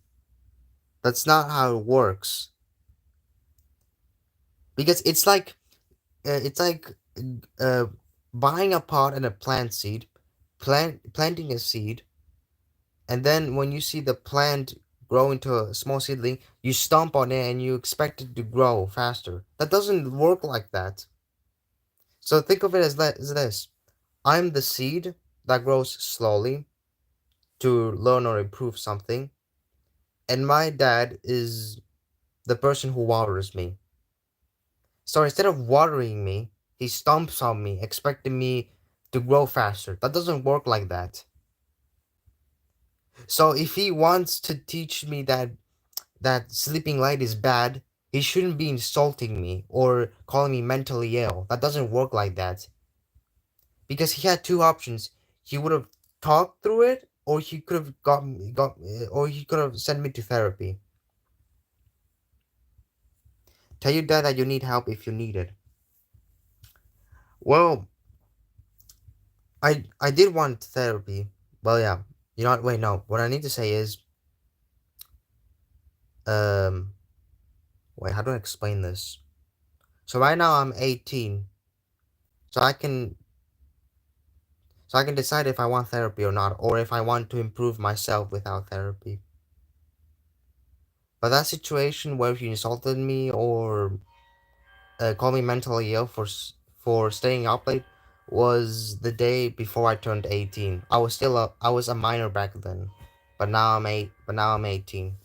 That's not how it works. Because it's like uh, buying a pot and a planting a seed, and then when you see the plant grow into a small seedling, you stomp on it and you expect it to grow faster. That doesn't work like that. So think of it as this: I'm the seed that grows slowly to learn or improve something, and my dad is the person who waters me. So instead of watering me, he stomps on me, expecting me to grow faster. That doesn't work like that. So if he wants to teach me that sleeping late is bad, he shouldn't be insulting me or calling me mentally ill. That doesn't work like that. Because he had two options. He would have talked through it, or he could have or he could have sent me to therapy. Tell your dad that you need help if you need it. Well, I did want therapy. Well, yeah. You know what? Wait, no. What I need to say is, um, wait. How do I explain this? So right now I'm 18, so I can decide if I want therapy or not, or if I want to improve myself without therapy. But that situation where he insulted me or called me mentally ill for staying up late was the day before I turned 18. I was a minor back then, but now I'm 18.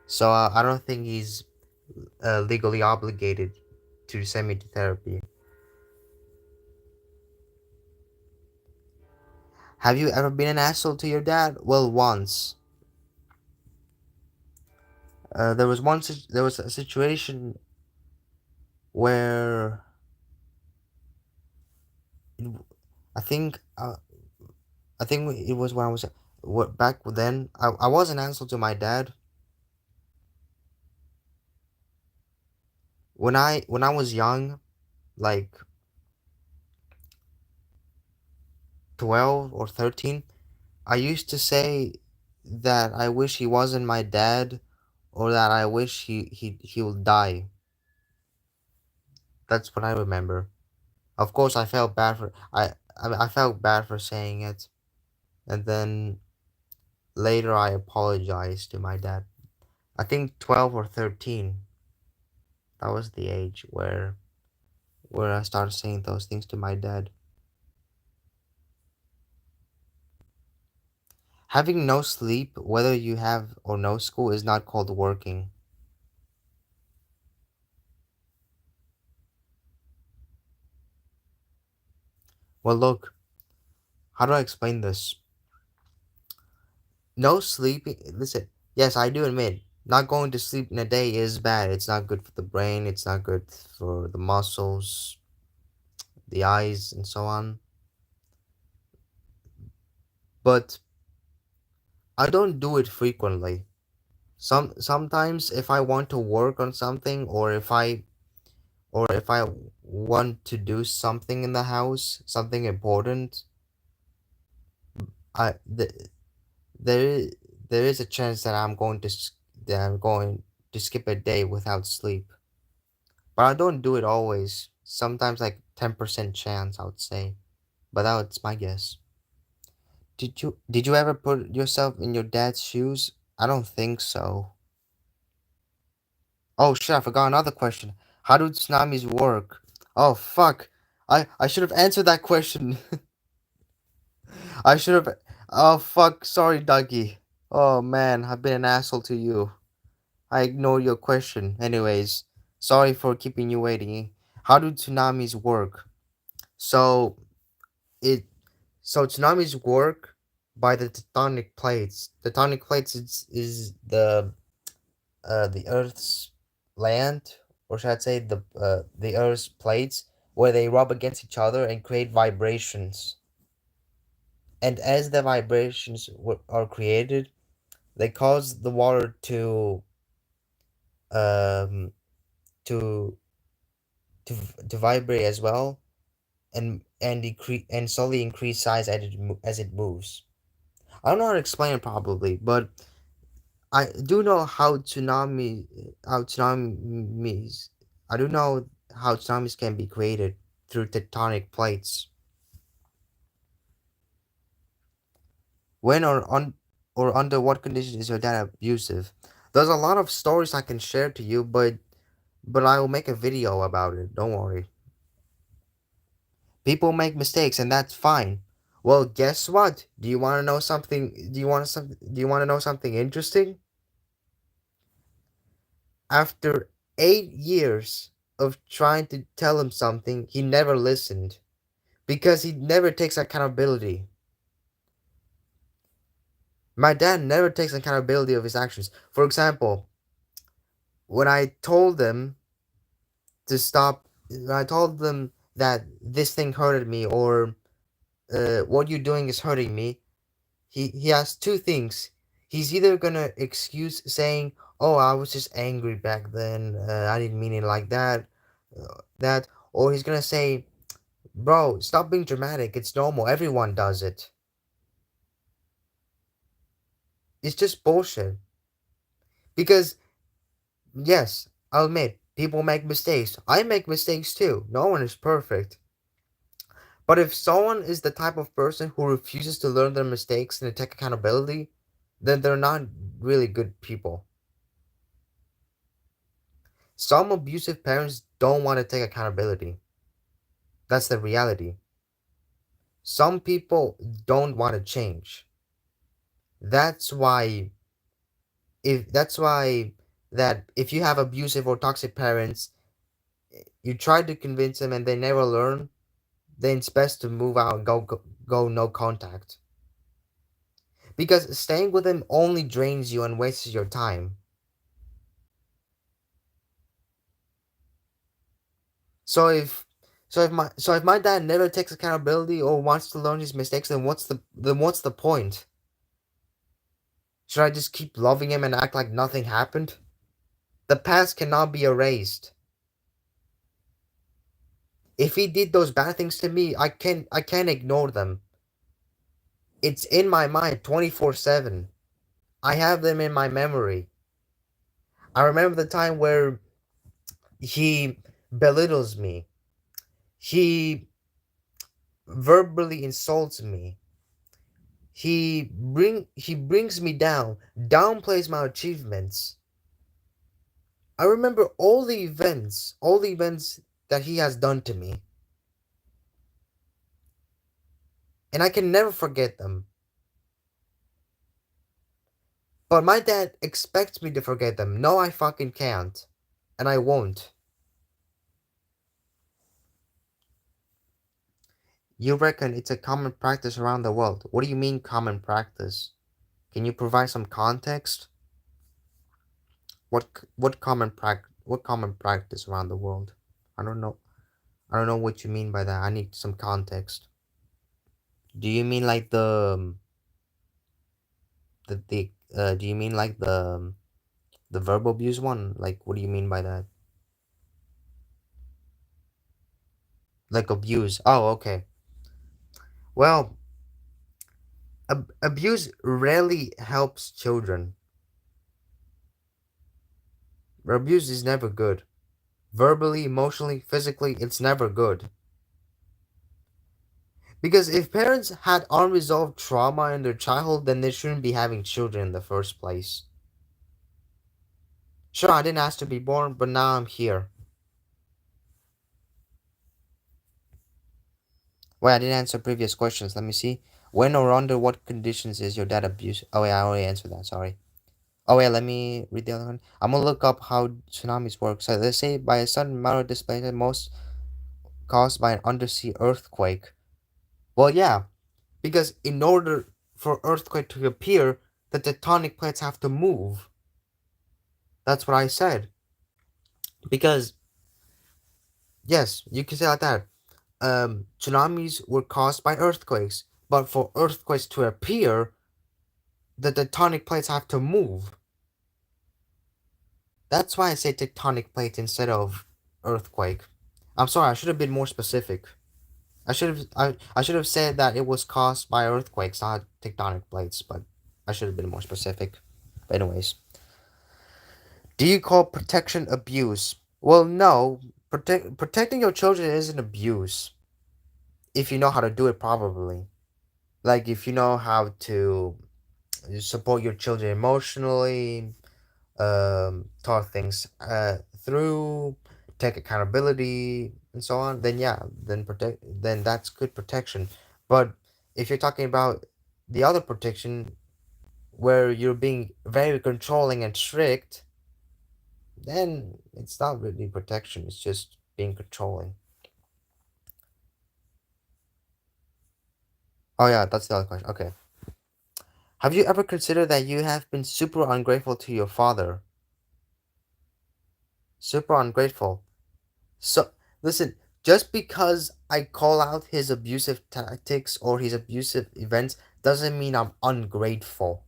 So I don't think he's legally obligated to send me to therapy. Have you ever been an asshole to your dad? Well, once. There was a situation where it, I think I think it was when I was back then. I was an asshole to my dad, When I was young, like 12 or 13, I used to say that I wish he wasn't my dad, or that I wish he would die. That's what I remember. Of course, I felt bad for I felt bad for saying it, and then later I apologized to my dad. I think 12 or 13. That was the age where I started saying those things to my dad. Having no sleep, whether you have or no school, is not called working. Well, look, how do I explain this? No sleeping. Listen, yes, I do admit not going to sleep in a day is bad. It's not good for the brain. It's not good for the muscles, the eyes, and so on. But I don't do it frequently. Sometimes if I want to work on something, or if I want to do something in the house, something important, I there is there is a chance that I'm going to skip a day without sleep. But I don't do it always. Sometimes like 10% chance, I would say. But that's my guess. Did you ever put yourself in your dad's shoes? I don't think so. Oh shit, I forgot another question. How do tsunamis work? Oh fuck. I should have answered that question. I should have. Oh fuck, sorry Dougie. Oh man, I've been an asshole to you. I ignored your question. Anyways, sorry for keeping you waiting. How do tsunamis work? So it so tsunamis work by the tectonic plates. Tectonic plates is the Earth's land, or should I say the Earth's plates, where they rub against each other and create vibrations. And as the vibrations are created, they cause the water um to to vibrate as well, and decrease and slowly increase size as it moves. I don't know how to explain it probably, but I do know how tsunamis I do know how tsunamis can be created through tectonic plates. When or under what condition is your dad abusive? There's a lot of stories I can share to you, but I will make a video about it. Don't worry. People make mistakes, and that's fine. Well, guess what? Do you want to know something? Do you want to know something interesting? After 8 years of trying to tell him something, he never listened because he never takes accountability. My dad never takes accountability of his actions. For example, when I told them to stop, when I told them that this thing hurted me, or what you're doing is hurting me, he has two things. He's either gonna excuse saying, "Oh, I was just angry back then. I didn't mean it like that," that, or he's gonna say, "Bro, stop being dramatic. It's normal. Everyone does it." It's just bullshit. Because yes, I'll admit people make mistakes. I make mistakes too. No one is perfect. But if someone is the type of person who refuses to learn their mistakes and to take accountability, then they're not really good people. Some abusive parents don't want to take accountability. That's the reality. Some people don't want to change. That's why that's why that if you have abusive or toxic parents, you try to convince them and they never learn, then it's best to move out and go no contact. Because staying with them only drains you and wastes your time. So if so if my dad never takes accountability or wants to learn his mistakes, then what's the point? Should I just keep loving him and act like nothing happened? The past cannot be erased. If he did those bad things to me, I can't ignore them. It's in my mind 24/7. I have them in my memory. I remember the time where he belittles me. He verbally insults me. He brings me down, downplays my achievements. I remember all the events that he has done to me, and I can never forget them. But my dad expects me to forget them. No, I fucking can't. And I won't. You reckon it's a common practice around the world. What do you mean common practice? Can you provide some context? What common practice around the world? I don't know. I don't know what you mean by that. I need some context. Do you mean like the do you mean like the verbal abuse one? Like what do you mean by that? Like abuse. Oh, okay. Well, abuse rarely helps children. Abuse is never good. Verbally, emotionally, physically, it's never good. Because if parents had unresolved trauma in their childhood, then they shouldn't be having children in the first place. Sure, I didn't ask to be born, but now I'm here. Wait, I didn't answer previous questions. Let me see. When or under what conditions is your dad abused? Oh, yeah, I already answered that. Sorry. Oh, yeah, let me read the other one. I'm gonna look up how tsunamis work. So they say by a sudden amount of displacement, most caused by an undersea earthquake. Well, yeah, because in order for earthquake to appear, the tectonic plates have to move. That's what I said. Because yes, you can say like that. Tsunamis were caused by earthquakes, but for earthquakes to appear, the tectonic plates have to move. That's why I say tectonic plate instead of earthquake. I'm sorry, I should have been more specific. I should have said that it was caused by earthquakes, not tectonic plates, but I should have been more specific. But anyways, do you call protection abuse? Well, no. Protecting your children isn't abuse if you know how to do it properly. Like if you know how to support your children emotionally, talk things through, take accountability, and so on. Then yeah, then that's good protection. But if you're talking about the other protection where you're being very controlling and strict, then it's not really protection. It's just being controlling. Oh yeah, that's the other question. Okay. Have you ever considered that you have been super ungrateful to your father? Super ungrateful. So, listen, just because I call out his abusive tactics or his abusive events doesn't mean I'm ungrateful.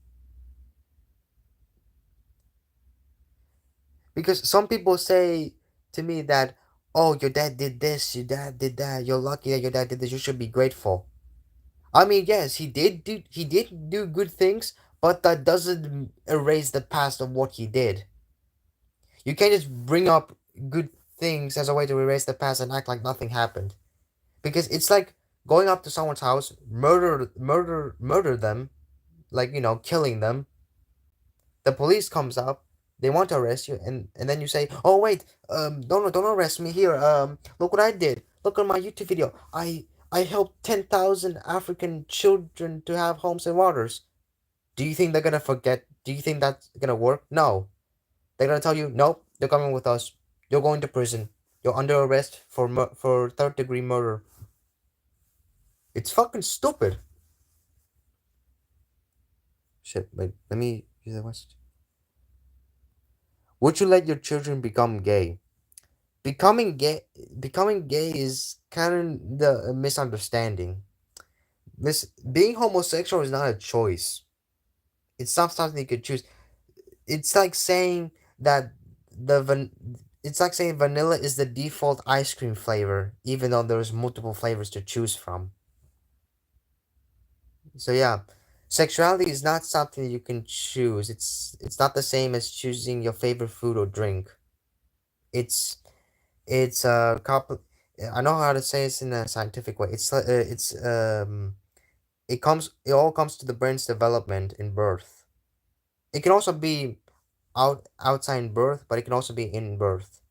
Because some people say to me that, oh, your dad did this, your dad did that, you're lucky that your dad did this, you should be grateful. I mean, yes, he did do good things, but that doesn't erase the past of what he did. You can't just bring up good things as a way to erase the past and act like nothing happened. Because it's like going up to someone's house, murder them, like killing them. The police comes up, they want to arrest you, and then you say, "Oh wait, don't arrest me here. Look what I did. Look at my YouTube video. I helped 10,000 African children to have homes and waters." Do you think they're gonna forget? Do you think that's gonna work? No. They're gonna tell you, nope, they're coming with us. You're going to prison. You're under arrest for third-degree murder. It's fucking stupid. Shit, wait, let me use the West. Would you let your children become gay? Becoming gay, becoming gay is kind of the misunderstanding. This being homosexual is not a choice. It's not something you could choose. It's like saying that the van, it's like saying vanilla is the default ice cream flavor, even though there's multiple flavors to choose from. So yeah, sexuality is not something you can choose. It's not the same as choosing your favorite food or drink. It's it's a couple. I know how to say this in a scientific way. It all comes to the brain's development in birth. It can also be outside in birth, but it can also be in birth.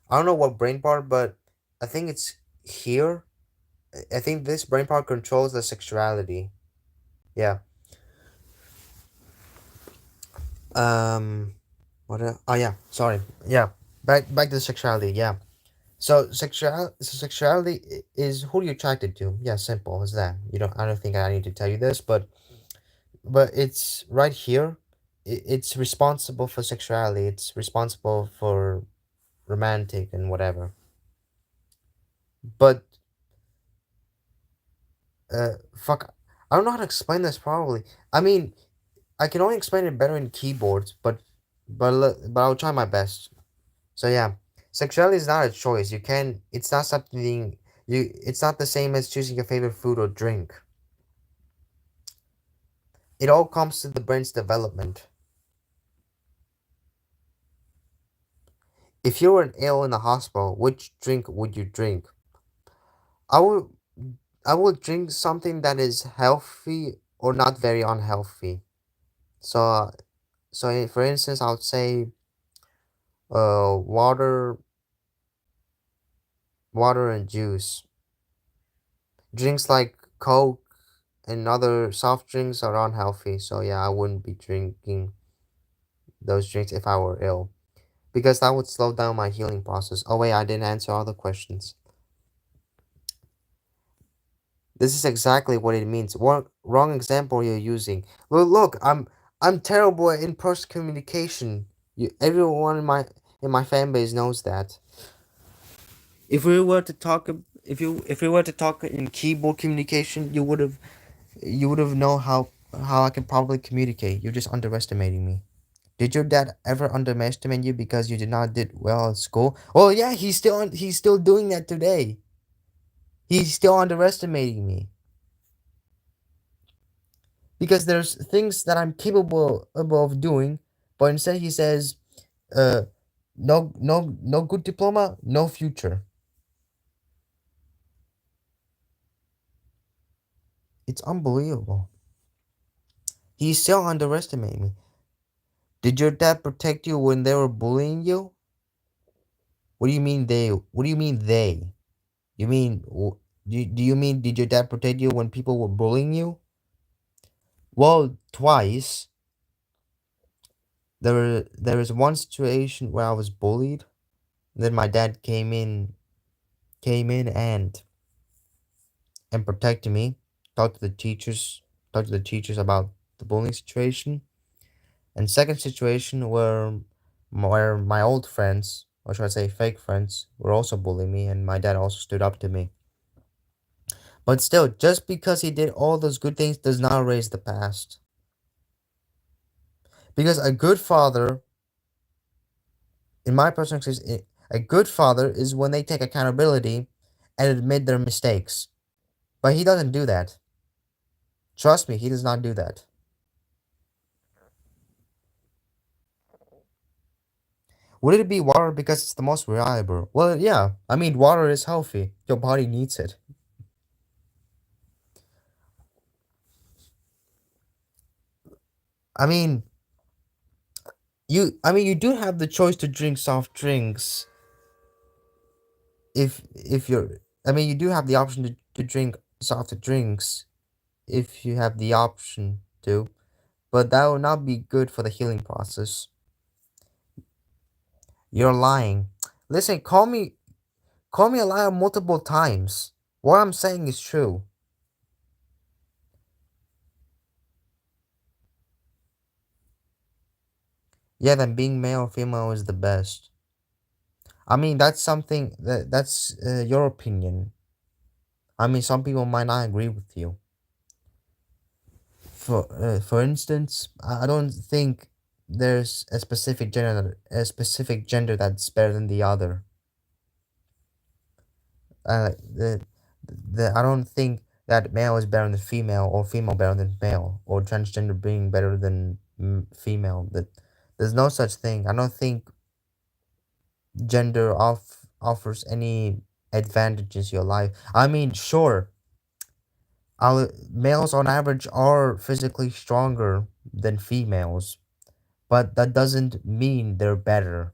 I don't know what brain part, but I think it's here. I think this brain part controls the sexuality. Yeah. Um. Oh yeah. Sorry. Yeah. Back to the sexuality. Yeah. So sexuality is who you're attracted to. Yeah. Simple as that. You don't. I don't think I need to tell you this, but it's right here. It's responsible for sexuality. It's responsible for romantic and whatever. But fuck. I don't know how to explain this properly. I mean, I can only explain it better in keyboards, but I'll try my best. So yeah, sexuality is not a choice. You can. It's not something you. It's not the same as choosing your favorite food or drink. It all comes to the brain's development. If you were ill in the hospital, which drink would you drink? I would. I would drink something that is healthy or not very unhealthy. So, for instance, I would say, water, water and juice. Drinks like Coke and other soft drinks are unhealthy. So yeah, I wouldn't be drinking those drinks if I were ill because that would slow down my healing process. Oh wait, I didn't answer all the questions. This is exactly what it means. Wrong example you're using. Well, look, I'm terrible at in-person communication. Everyone in my fan base knows that. If we were to talk, if we were to talk in keyboard communication, you would have known how I can probably communicate. You're just underestimating me. Did your dad ever underestimate you because you did not did well at school? Oh yeah, he's still doing that today. He's still underestimating me because there's things that I'm capable of doing, but instead he says, uh, no good diploma, no future. It's unbelievable. He's still underestimating me. Did your dad protect you when they were bullying you? What do you mean they? What do you mean they? You mean do you mean did your dad protect you when people were bullying you? Well, twice. There was one situation where I was bullied. Then my dad came in and protected me. Talked to the teachers, talked to the teachers about the bullying situation. And second situation where my old friends, or should I say fake friends, were also bullying me, and my dad also stood up to me. But still, just because he did all those good things does not erase the past. Because a good father, in my personal experience, a good father is when they take accountability and admit their mistakes. But he doesn't do that. Trust me, he does not do that. Would it be water because it's the most reliable? Well, yeah. I mean, water is healthy. Your body needs it. I mean, you do have the choice to drink soft drinks if you're I mean, you do have the option to drink soft drinks if you have the option to, but that will not be good for the healing process. You're lying. Listen, call me a liar multiple times. What I'm saying is true. Yeah, then being male or female is the best. I mean, that's something that's your opinion. I mean, some people might not agree with you. For instance, I don't think. there's a specific gender that's better than the other. The I don't think that male is better than female or female better than male or transgender being better than female. That there's no such thing. I don't think gender offers any advantages in your life. I mean, sure, our males on average are physically stronger than females, but that doesn't mean they're better.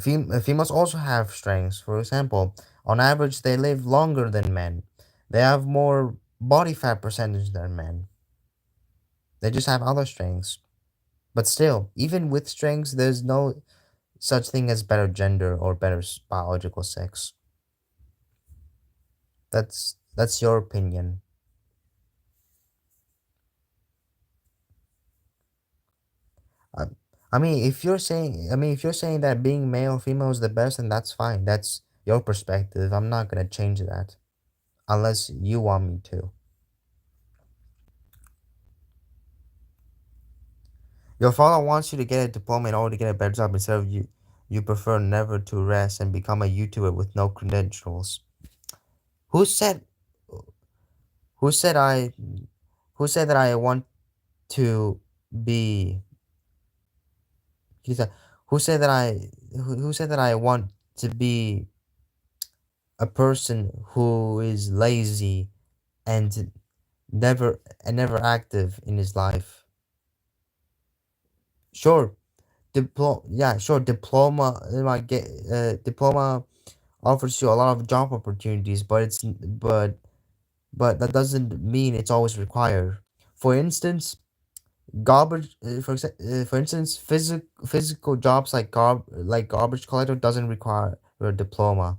Females also have strengths. For example, on average, they live longer than men. They have more body fat percentage than men. They just have other strengths. But still, even with strengths, there's no such thing as better gender or better biological sex. That's your opinion. I, if you're saying that being male or female is the best, then that's fine. That's your perspective. I'm not gonna change that unless you want me to. Your father wants you to get a diploma in order to get a better job instead of you. You prefer never to rest and become a YouTuber with no credentials. Who said? Who said I? Who said that I want to be? He said. Who said that I? Who said that I want to be a person who is lazy and never active in his life? Sure, diploma. Diploma offers you a lot of job opportunities, but that doesn't mean it's always required. For instance, for instance, physical jobs like garbage collector doesn't require a diploma.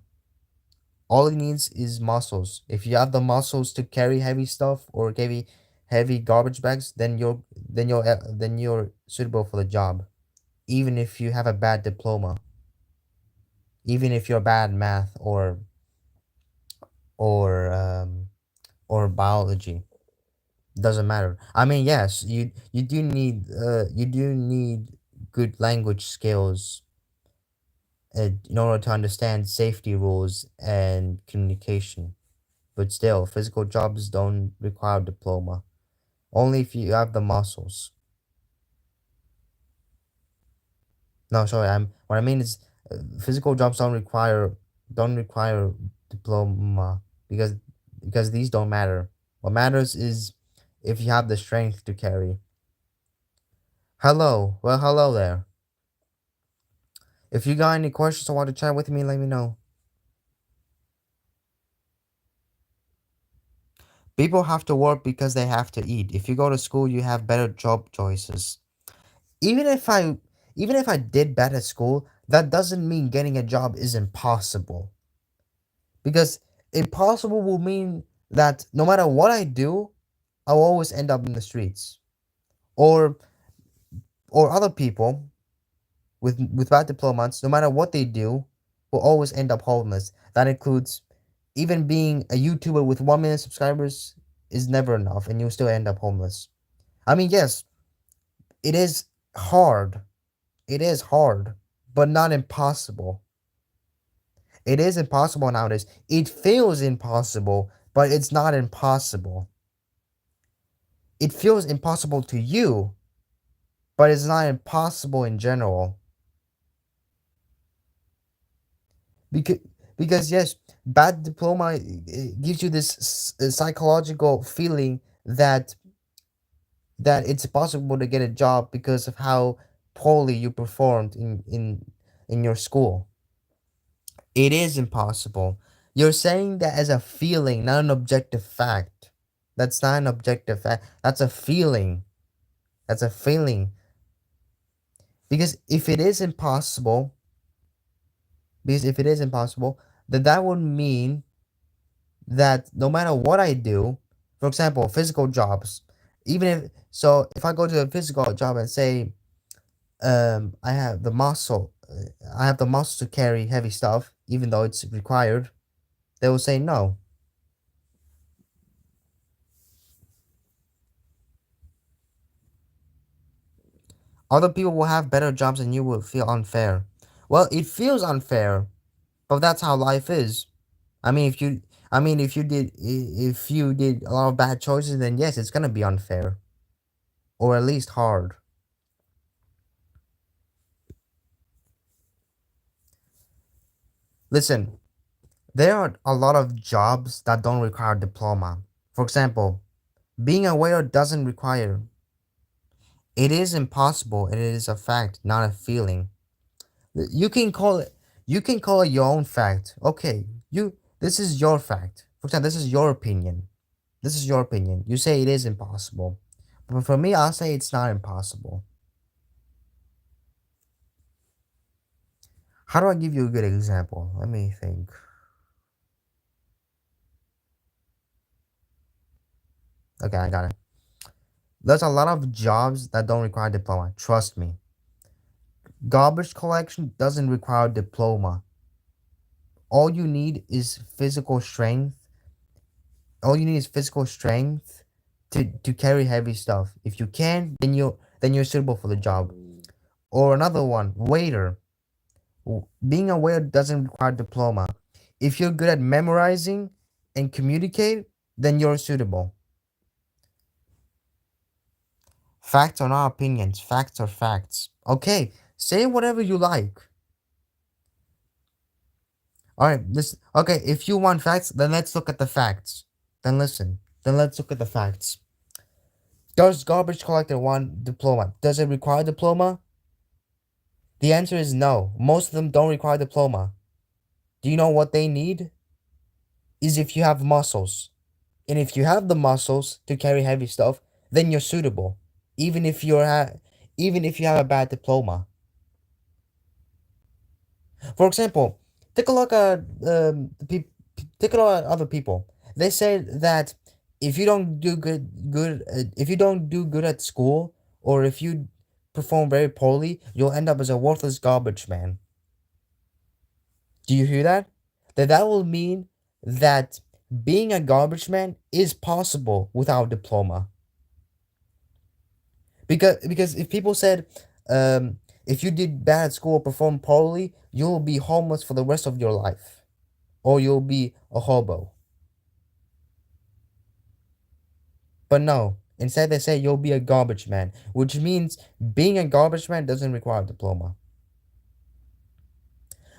All it needs is muscles. If you have the muscles to carry heavy stuff or carry heavy garbage bags, then you're suitable for the job. Even if you have a bad diploma, even if you're bad at math or um, or biology, doesn't matter. I mean, yes, you do need good language skills in order to understand safety rules and communication. But still, physical jobs don't require diploma. Only if you have the muscles. No, sorry. What I mean is, physical jobs don't require diploma because these don't matter. What matters is if you have the strength to carry. Hello. Well, hello there. If you got any questions or want to chat with me, let me know. People have to work because they have to eat. If you go to school, you have better job choices. Even if I even if I did bad at school, that doesn't mean getting a job is impossible. Because impossible will mean that no matter what I do, I'll always end up in the streets. Or other people with bad diplomas, no matter what they do, will always end up homeless. That includes even being a YouTuber with 1 million subscribers is never enough, and you'll still end up homeless. I mean, yes, it is hard. It is hard, but not impossible. It is impossible nowadays. It feels impossible, but it's not impossible. It feels impossible to you, but it's not impossible in general. Because yes, bad diploma gives you this psychological feeling that it's possible to get a job because of how poorly you performed in your school. It is impossible. You're saying that as a feeling, not an objective fact. That's not an objective fact. That's a feeling. That's a feeling. Because if it is impossible, then that would mean that no matter what I do, for example, physical jobs, if I go to a physical job and say, I have the muscle to carry heavy stuff, even though it's required, they will say no. Other people will have better jobs and you will feel unfair. Well, it feels unfair, but that's how life is. I mean, if you, if you did a lot of bad choices, then yes, it's gonna be unfair, or at least hard. Listen, there are a lot of jobs that don't require diploma. For example, being a waiter doesn't require. It is impossible. It is a fact, not a feeling. You can call it. You can call it your own fact. Okay, you. This is your fact. For example, this is your opinion. This is your opinion. You say it is impossible, but for me, I'll say it's not impossible. How do I give you a good example? Let me think. Okay, I got it. There's a lot of jobs that don't require diploma. Trust me. Garbage collection doesn't require diploma. All you need is physical strength. All you need is physical strength to carry heavy stuff. If you can, then you're suitable for the job. Or another one, waiter. Being a waiter doesn't require diploma. If you're good at memorizing and communicate, then you're suitable. Facts are not opinions. Facts are facts. Okay, say whatever you like. All right, listen. Okay, if you want facts, then let's look at the facts. Then listen. Then let's look at the facts. Does garbage collector want diploma? Does it require diploma? The answer is no. Most of them don't require diploma. Do you know what they need? Is if you have muscles. And if you have the muscles to carry heavy stuff, then you're suitable. Even if even if you have a bad diploma. For example, take a look at take a look at other people. They say that if you don't do if you don't do good at school, or if you perform very poorly, you'll end up as a worthless garbage man. Do you hear that? That will mean that being a garbage man is possible without diploma. Because if people said, if you did bad at school or performed poorly, you'll be homeless for the rest of your life, or you'll be a hobo. But no, instead they say you'll be a garbage man, which means being a garbage man doesn't require a diploma.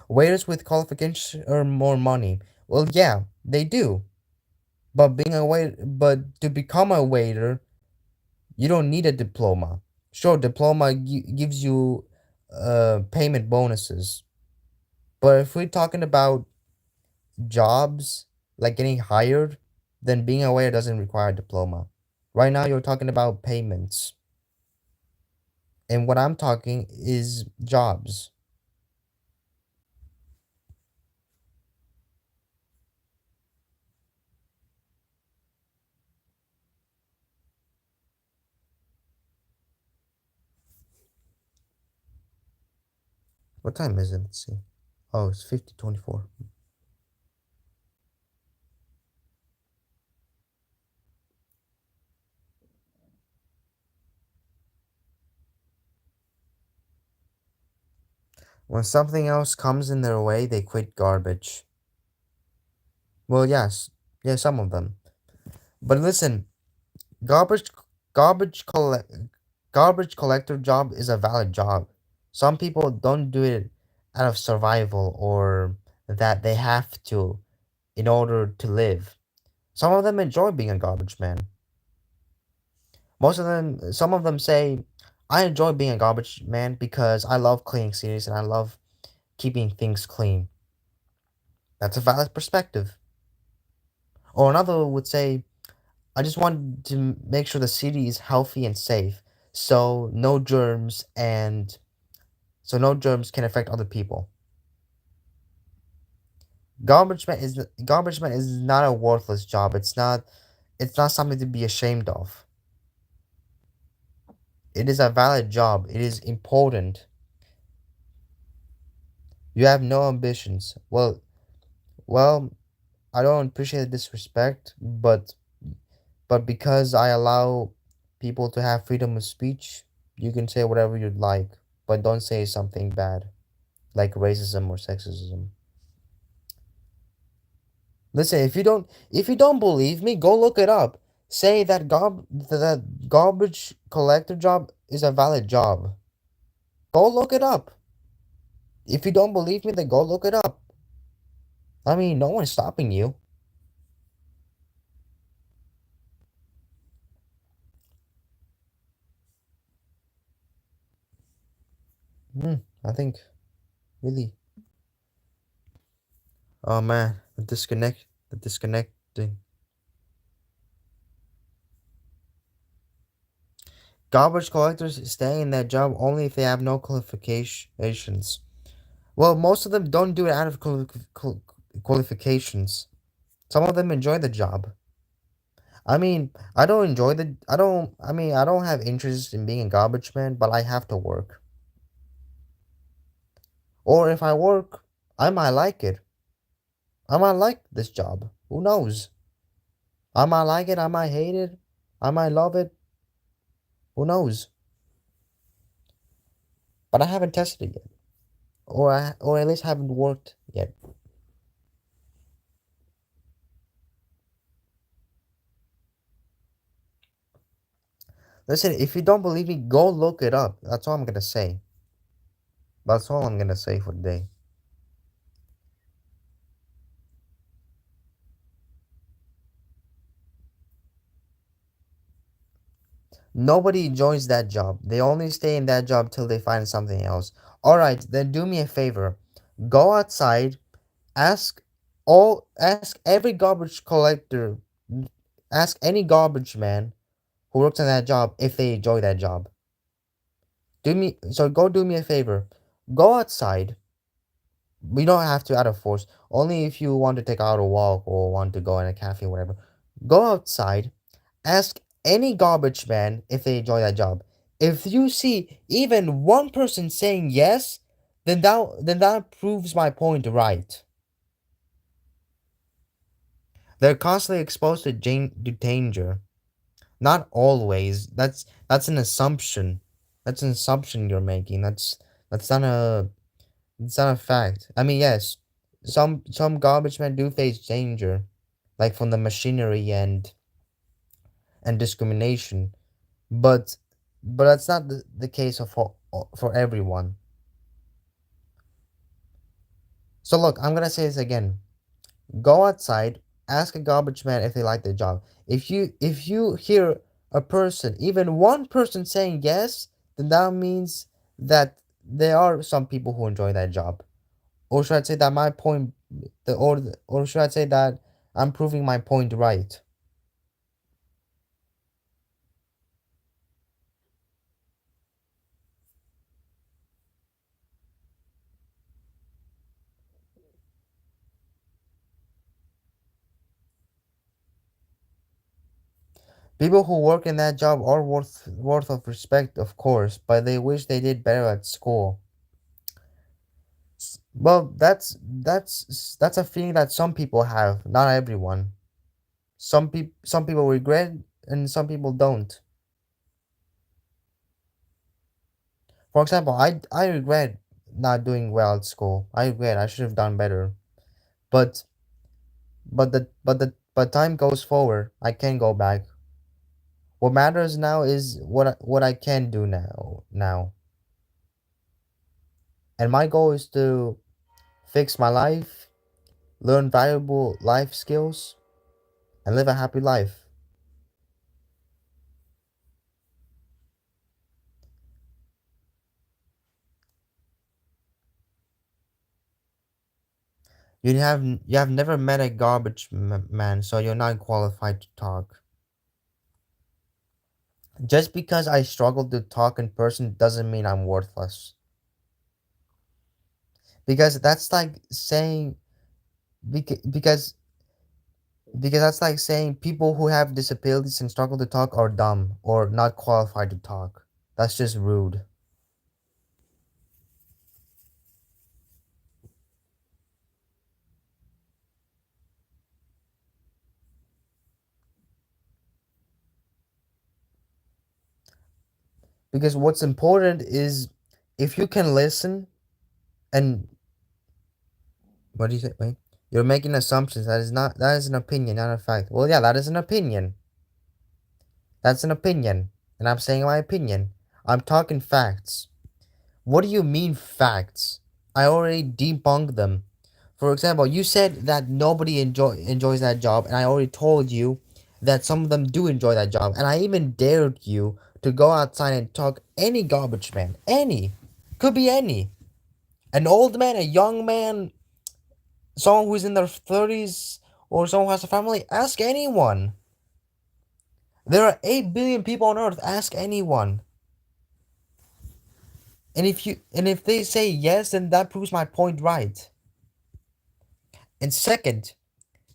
Waiters with qualifications earn more money. Well, yeah, they do. But to become a waiter, you don't need a diploma. Sure, diploma gives you payment bonuses. But if we're talking about jobs, like getting hired, then being a waiter doesn't require a diploma. Right now, you're talking about payments. And what I'm talking is jobs. What time is it? Let's see. Oh, it's 50:24. When something else comes in their way, they quit garbage. Well, yes. Yeah, some of them. But listen, garbage garbage collect garbage collector job is a valid job. Some people don't do it out of survival, or that they have to in order to live. Some of them enjoy being a garbage man. Some of them say, I enjoy being a garbage man because I love cleaning cities and I love keeping things clean. That's a valid perspective. Or another would say, I just want to make sure the city is healthy and safe, so no germs can affect other people. Garbage man is not a worthless job. It's not something to be ashamed of. It is a valid job. It is important. You have no ambitions. Well, I don't appreciate the disrespect, but because I allow people to have freedom of speech, You can say whatever you'd like, but don't say something bad like racism or sexism. Listen, if you don't believe me, go look it up. Say that that garbage collector job is a valid job. Go look it up. If you don't believe me, then go look it up. I mean, no one's stopping you. I think really. Oh man, the disconnecting. Garbage collectors stay in their job only if they have no qualifications. Well, most of them don't do it out of qualifications. Some of them enjoy the job. I mean, I don't enjoy the. I don't. I mean, I don't have interest in being a garbage man, but I have to work. Or if I work, I might like it. I might like this job. Who knows? I might like it. I might hate it. I might love it. Who knows? But I haven't tested it yet, or at least haven't worked yet. Listen, if you don't believe me, go look it up. That's all I'm gonna say. That's all I'm gonna say for today. Nobody enjoys that job. They only stay in that job till they find something else. All right, then do me a favor. Go outside, ask every garbage collector, ask any garbage man who works on that job if they enjoy that job. Go do me a favor. Go outside. We don't have to out of force. Only if you want to take out a walk or want to go in a cafe or whatever. Go outside. Ask any garbage man if they enjoy that job. If you see even one person saying yes, then that proves my point right. They're constantly exposed to danger. Not always. That's an assumption. That's an assumption you're making. That's not a it's not a fact. I mean, yes, some garbage men do face danger, like from the machinery and discrimination, but that's not the case for everyone. So look, I'm gonna say this again. Go outside, ask a garbage man if they like the job. If you hear a person, even one person saying yes, then that means that there are some people who enjoy that job. Or should I say that my point, or should I say that I'm proving my point right? People who work in that job are worth of respect, of course, but they wish they did better at school. Well, that's a feeling that some people have, not everyone. Some people regret and some people don't. For example, I regret not doing well at school. I regret I should have done better. But but time goes forward. I can go back. What matters now is what I can do now. And my goal is to fix my life, learn valuable life skills, and live a happy life. You have never met a garbage man, so you're not qualified to talk. Just because I struggle to talk in person doesn't mean I'm worthless. Because that's like saying because that's like saying people who have disabilities and struggle to talk are dumb or not qualified to talk. That's just rude. Because what's important is if you can listen and what do you say? Wait, you're making assumptions. That is an opinion, not a fact. Well, yeah, that is an opinion. That's an opinion, and I'm saying my opinion. I'm talking facts. What do you mean facts? I already debunked them. For example, you said that nobody enjoys that job, and I already told you that some of them do enjoy that job, and I even dared you to go outside and talk any garbage man, any, could be any, an old man, a young man, someone who's in their 30s, or someone who has a family. Ask anyone. There are 8 billion people on Earth. Ask anyone. And if they say yes, then that proves my point right. And second,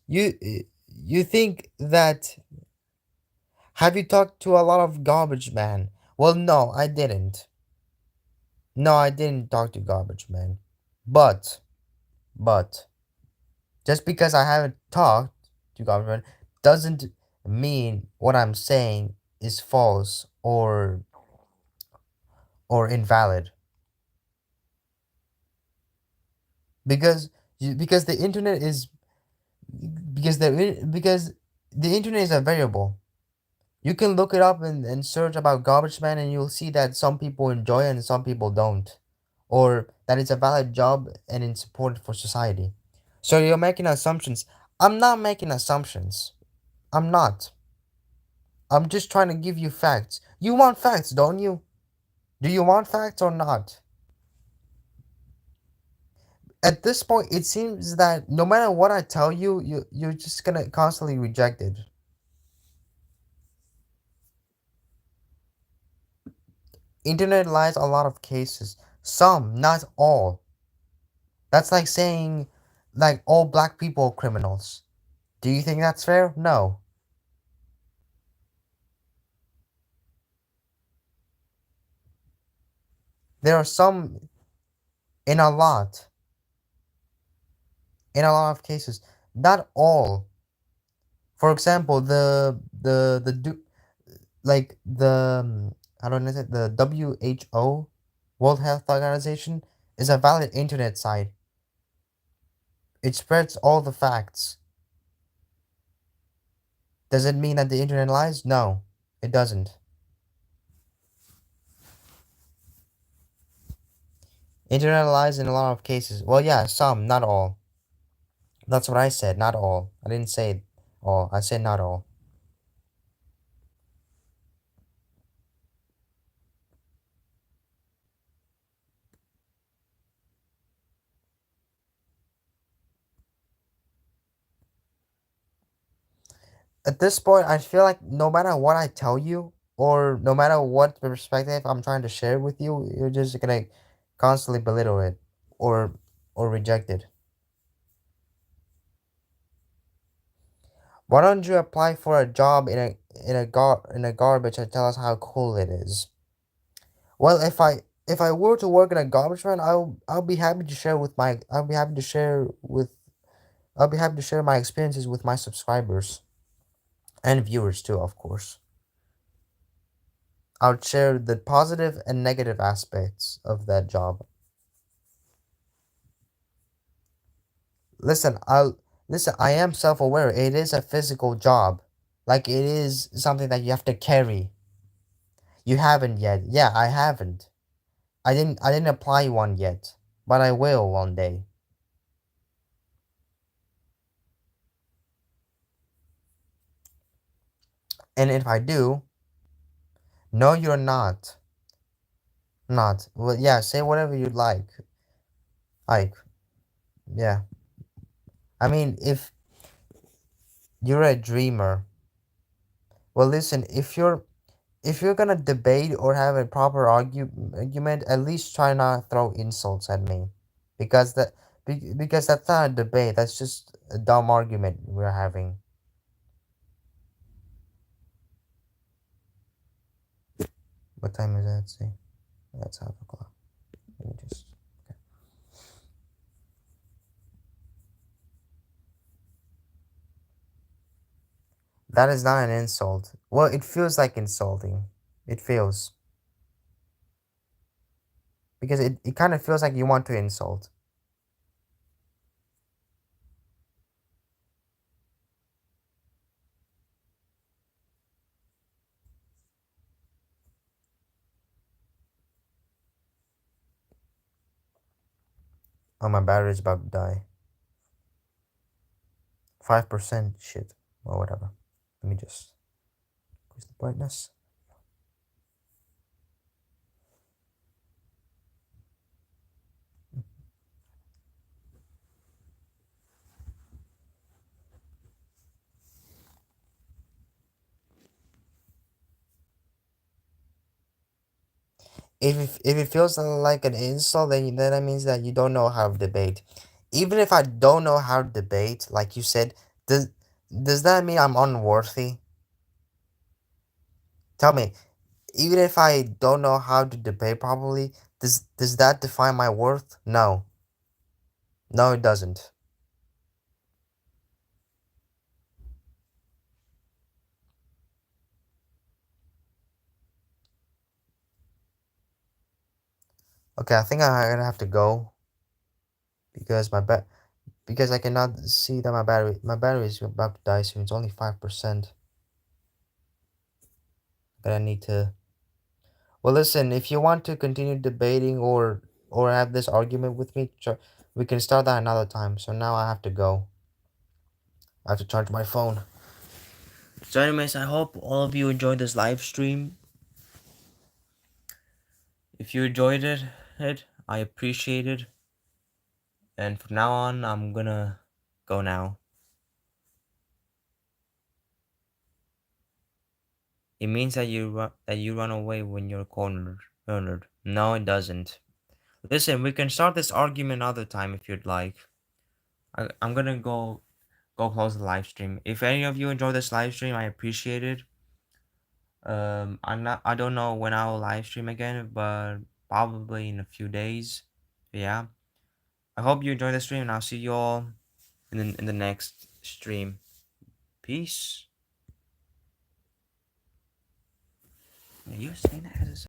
you you think that have you talked to a lot of garbage man? Well, no, I didn't. No, I didn't talk to garbage man. But but just because I haven't talked to garbage man doesn't mean what I'm saying is false or invalid. Because because the internet is because the internet is a variable. You can look it up and search about garbage man and you'll see that some people enjoy it and some people don't. Or that it's a valid job and it's important for society. So you're making assumptions. I'm not making assumptions. I'm not. I'm just trying to give you facts. You want facts, don't you? Do you want facts or not? At this point, it seems that no matter what I tell you, you're just gonna constantly reject it. Internet lies a lot of cases. Some, not all. That's like saying like all black people are criminals. Do you think that's fair? No. There are some in a lot. In a lot of cases. Not all. For example, like I don't know the WHO, World Health Organization, is a valid internet site. It spreads all the facts. Does it mean that the internet lies? No, it doesn't. Internet lies in a lot of cases. Well, yeah, some, not all. That's what I said, not all. I didn't say all. I said not all. At this point, I feel like no matter what I tell you, or no matter what perspective I'm trying to share with you, you're just gonna constantly belittle it or or reject it. Why don't you apply for a job in a garbage and tell us how cool it is? Well, if I were to work in a garbage man, I'll be happy to share with my I'll be happy to share with I'll be happy to share my experiences with my subscribers and viewers too, of course. I'll share the positive and negative aspects of that job. Listen, I am self-aware. It is a physical job. Like it is something that you have to carry. You haven't yet. Yeah, I haven't. I didn't apply one yet, but I will one day. And if I do, no you're not. Not. Well, yeah, say whatever you'd like. Like, yeah. I mean, if you're a dreamer, well, listen, if you're gonna debate or have a proper argument, at least try not throw insults at me, because because that's not a debate. That's just a dumb argument we're having. What time is that? See, that's 5 o'clock. Let me just. That is not an insult. Well, it feels like insulting. It feels. because it kind of feels like you want to insult. Oh, my battery's about to die. 5%. Shit. Or whatever. Let me just increase the brightness. If it feels like an insult, then that means that you don't know how to debate. Even if I don't know how to debate, like you said, does that mean I'm unworthy? Tell me, even if I don't know how to debate properly, does that define my worth? No. No, it doesn't. Okay, I think I'm gonna have to go because because I cannot see that my battery is about to die soon. It's only 5%. But I need to. Well, listen, if you want to continue debating or have this argument with me, we can start that another time. So now I have to go. I have to charge my phone. So, anyways, I hope all of you enjoyed this live stream. If you enjoyed it, I appreciate it. And from now on, I'm gonna go now. It means that you run away when you're cornered. Cornered. No, it doesn't. Listen, we can start this argument another time if you'd like. I'm gonna go close the live stream. If any of you enjoy this live stream, I appreciate it. I don't know when I will live stream again, but probably in a few days. Yeah. I hope you enjoy the stream, and I'll see you all in the next stream. Peace. Yeah, you saying that as a